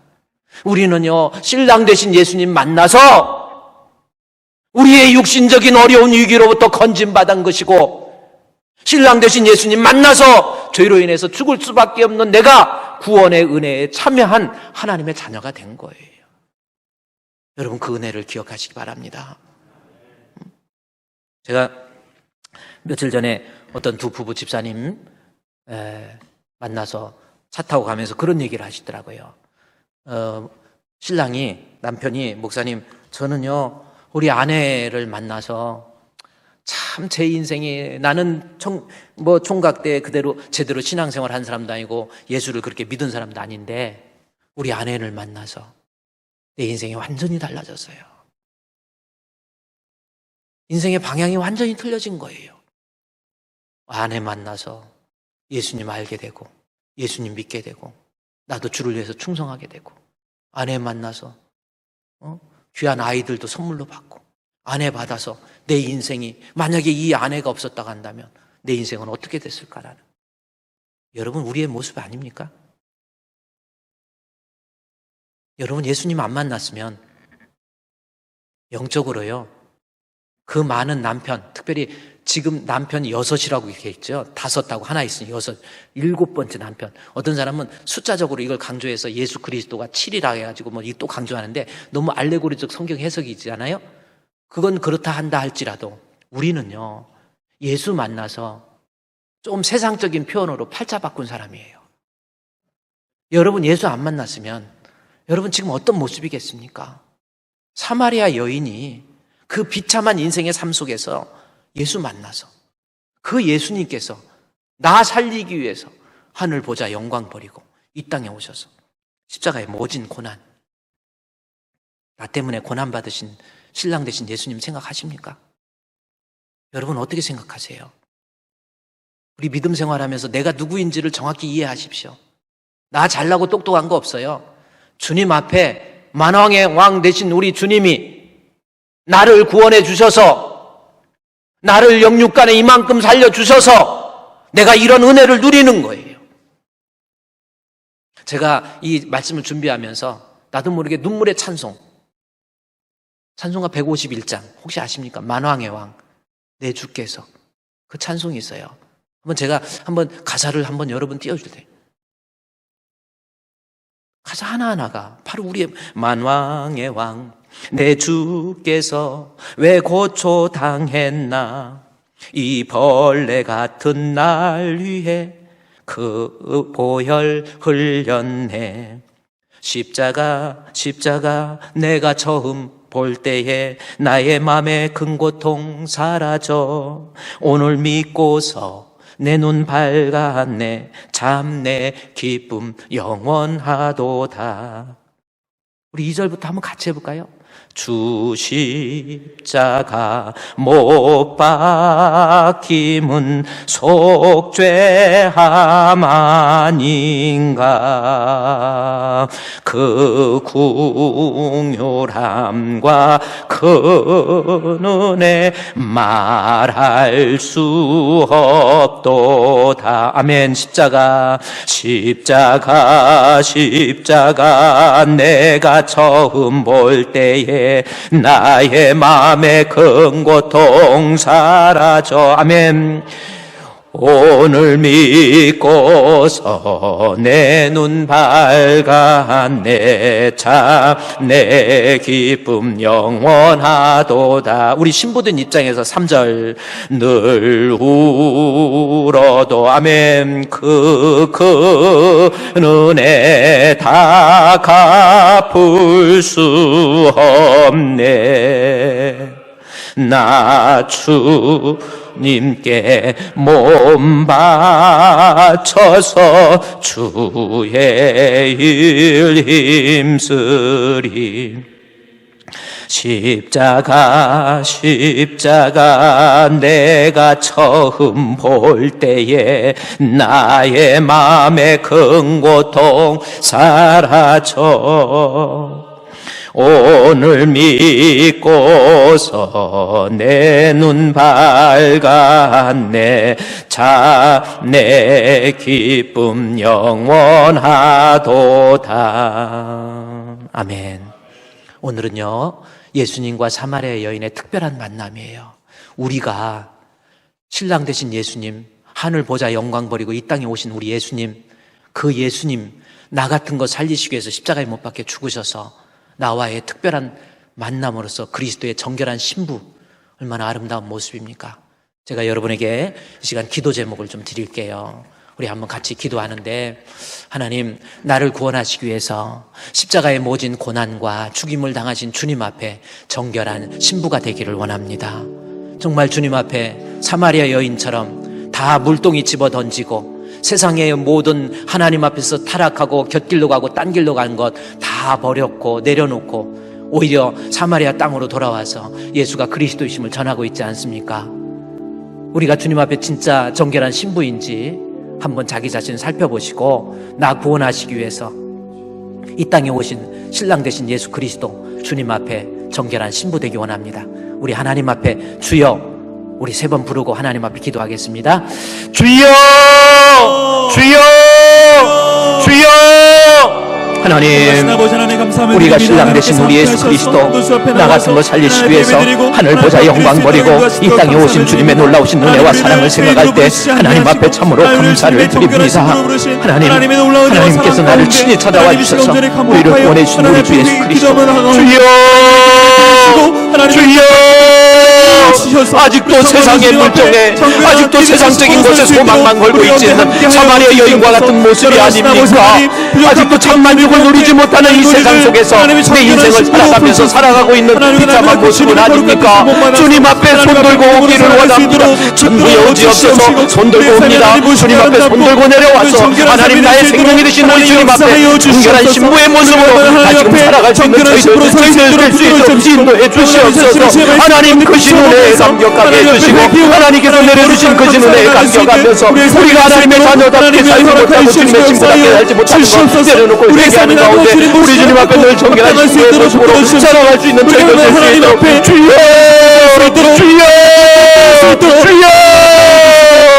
우리는요, 신랑 되신 예수님 만나서 우리의 육신적인 어려운 위기로부터 건진받은 것이고, 신랑 되신 예수님 만나서 죄로 인해서 죽을 수밖에 없는 내가 구원의 은혜에 참여한 하나님의 자녀가 된 거예요. 여러분, 그 은혜를 기억하시기 바랍니다. 제가 며칠 전에 어떤 두 부부 집사님 만나서 차 타고 가면서 그런 얘기를 하시더라고요. 신랑이, 남편이, 목사님, 저는요 우리 아내를 만나서 참 제 인생이, 나는 총각 때 그대로 제대로 신앙생활 한 사람도 아니고 예수를 그렇게 믿은 사람도 아닌데 우리 아내를 만나서 내 인생이 완전히 달라졌어요. 인생의 방향이 완전히 틀려진 거예요. 아내 만나서 예수님 알게 되고 예수님 믿게 되고 나도 주를 위해서 충성하게 되고 아내 만나서 귀한 아이들도 선물로 받고 아내 받아서 내 인생이 만약에 이 아내가 없었다고 한다면 내 인생은 어떻게 됐을까라는 여러분 우리의 모습 아닙니까? 여러분 예수님 안 만났으면 영적으로요 그 많은 남편, 특별히 지금 남편이 6이라고 이렇게 있죠. 5하고 하나 있으니 6, 7번째 남편. 어떤 사람은 숫자적으로 이걸 강조해서 예수 그리스도가 7이라 해가지고 뭐 또 강조하는데 너무 알레고리적 성경 해석이잖아요. 그건 그렇다 한다 할지라도 우리는요 예수 만나서 좀 세상적인 표현으로 팔자 바꾼 사람이에요. 여러분 예수 안 만났으면 여러분 지금 어떤 모습이겠습니까? 사마리아 여인이 그 비참한 인생의 삶 속에서 예수 만나서 그 예수님께서 나 살리기 위해서 하늘 보자 영광 버리고 이 땅에 오셔서 십자가에 모진 고난, 나 때문에 고난 받으신 신랑 되신 예수님 생각하십니까? 여러분 어떻게 생각하세요? 우리 믿음 생활하면서 내가 누구인지를 정확히 이해하십시오. 나 잘나고 똑똑한 거 없어요. 주님 앞에 만왕의 왕 되신 우리 주님이 나를 구원해 주셔서 나를 영육간에 이만큼 살려주셔서 내가 이런 은혜를 누리는 거예요. 제가 이 말씀을 준비하면서 나도 모르게 눈물의 찬송가 151장 혹시 아십니까? 만왕의 왕 내 주께서 그 찬송이 있어요. 제가 가사를 여러분 띄워주세요. 가사 하나하나가 바로 우리의 만왕의 왕 내 주께서 왜 고초당했나 이 벌레 같은 날 위해 그 보혈 흘렸네. 십자가 내가 처음 볼 때에 나의 맘에 큰 고통 사라져 오늘 믿고서 내 눈 밝았네. 참 내 기쁨 영원하도다. 우리 2절부터 한번 같이 해볼까요? 주 십자가 못 박힘은 속죄함 아닌가. 그 궁휼함과 그 은혜 말할 수 없도다. 아멘. 십자가 내가 처음 볼 때에 나의 마음에 큰 고통 사라져. 아멘. 오늘 믿고서 내 눈 밝았네. 참 내 기쁨 영원하도다. 우리 신부된 입장에서 3절 늘 울어도 아멘. 그 은혜 다 갚을 수 없네. 나 주님께 몸 바쳐서 주의 일 힘쓰리. 십자가 내가 처음 볼 때에 나의 마음에 큰 고통 사라져. 오늘 믿고서 내 눈 밝았네. 자 내 기쁨 영원하도다. 아멘. 오늘은요 예수님과 사마리아 여인의 특별한 만남이에요. 우리가 신랑 되신 예수님, 하늘 보자 영광 버리고 이 땅에 오신 우리 예수님, 그 예수님 나 같은 거 살리시기 위해서 십자가에 못 박혀 죽으셔서 나와의 특별한 만남으로서 그리스도의 정결한 신부, 얼마나 아름다운 모습입니까? 제가 여러분에게 이 시간 기도 제목을 좀 드릴게요. 우리 한번 같이 기도하는데, 하나님, 나를 구원하시기 위해서 십자가에 모진 고난과 죽임을 당하신 주님 앞에 정결한 신부가 되기를 원합니다. 정말 주님 앞에 사마리아 여인처럼 다 물동이 집어 던지고 세상의 모든 하나님 앞에서 타락하고 곁길로 가고 딴 길로 간 것 다 버렸고 내려놓고 오히려 사마리아 땅으로 돌아와서 예수가 그리스도이심을 전하고 있지 않습니까? 우리가 주님 앞에 진짜 정결한 신부인지 한번 자기 자신을 살펴보시고 나 구원하시기 위해서 이 땅에 오신 신랑 되신 예수 그리스도 주님 앞에 정결한 신부 되기 원합니다. 우리 하나님 앞에 주여, 우리 3번 부르고 하나님 앞에 기도하겠습니다. 주여, 주여, 주여. 하나님, 우리가 신랑 되신 우리 예수 그리스도 나 같은 거 살리시기 위해서 하늘 보좌 영광 버리고 이 땅에 오신 주님의 놀라우신 은혜와 사랑을 생각할 때 하나님 앞에 참으로 감사를 드립니다. 하나님께서 나를 친히 찾아와 주셔서 우리를 구원해 주신 우리 주 예수 그리스도, 주여, 주여. 아직도 세상의 물정에, 아직도 세상적인 것에 소망만 걸고 있지 않는 사마리아 여인과 같은 모습이 아닙니까? 아직도 참만족을 누리지 못하는 이 세상 속에서 내 인생을 살아가면서 살아가고 있는 비참한 모습은 아닙니까? 주님 앞에 손 들고 오기를 원합니다. 전부의 의지없어서 손 들고 옵니다. 주님 앞에 손 들고 내려와서 하나님 나의 생명이 되신 우리 주님 앞에 정결한 신부의 모습으로 다시금 살아갈 수 있는 저희들 될 수 있도록 인도해 주시옵소서. 하나님 크신 은혜에 감격하게 해주시고 하나님께서 내려주신 크신 은혜에 감격하면서 우리가 하나님의 자녀답게 살지 못하고 주님의 친구답게 살지 못하는 것 내려놓고 회개하는 가운데 우리 주님 앞에 늘 정결한 신부의 모습으로 살아갈 수 있는 저희들 될 수 있도록 주여, 주여, 주여.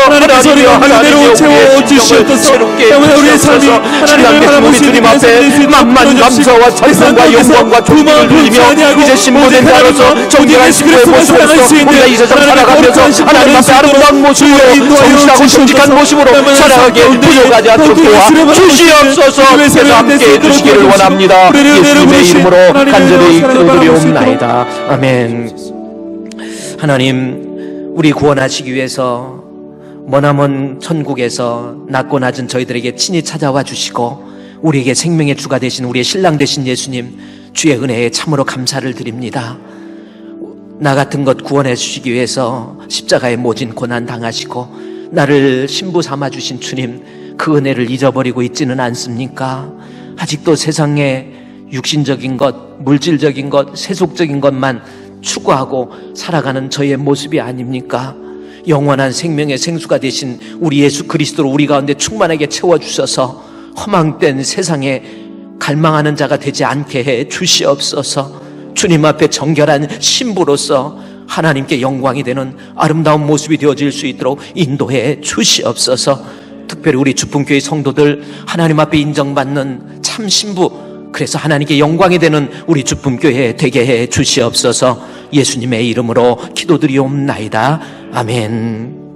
하나님이여, 하나님이여, 우리의 심령을 새롭게 해주시옵소서. 신랑 되신 우리 주님 앞에 만만 감사와 찬송과 영광과 존귀를 드리며 이제 신부된 자로서 정결한 신부의 모습으로서 우리가 이 세상 살아가면서 하나님 앞에 아름다운 모습으로 성실하고 정직한 모습으로 살아가게 부족하지 않도록 도와 주시옵소서. 그래서 함께 해주시기를 원합니다. 예수님의 이름으로 간절히 기도드리옵나이다. 아멘. 하나님, 우리 구원하시기 위해서 머나먼 천국에서 낮고 낮은 저희들에게 친히 찾아와 주시고 우리에게 생명의 주가 되신 우리의 신랑 되신 예수님, 주의 은혜에 참으로 감사를 드립니다. 나 같은 것 구원해 주시기 위해서 십자가에 모진 고난 당하시고 나를 신부 삼아 주신 주님, 그 은혜를 잊어버리고 있지는 않습니까? 아직도 세상에 육신적인 것, 물질적인 것, 세속적인 것만 추구하고 살아가는 저희의 모습이 아닙니까? 영원한 생명의 생수가 되신 우리 예수 그리스도로 우리 가운데 충만하게 채워주셔서 허망된 세상에 갈망하는 자가 되지 않게 해 주시옵소서. 주님 앞에 정결한 신부로서 하나님께 영광이 되는 아름다운 모습이 되어질 수 있도록 인도해 주시옵소서. 특별히 우리 주품교회 성도들 하나님 앞에 인정받는 참 신부, 그래서 하나님께 영광이 되는 우리 주품교회 되게 해 주시옵소서. 예수님의 이름으로 기도드리옵나이다. 아멘.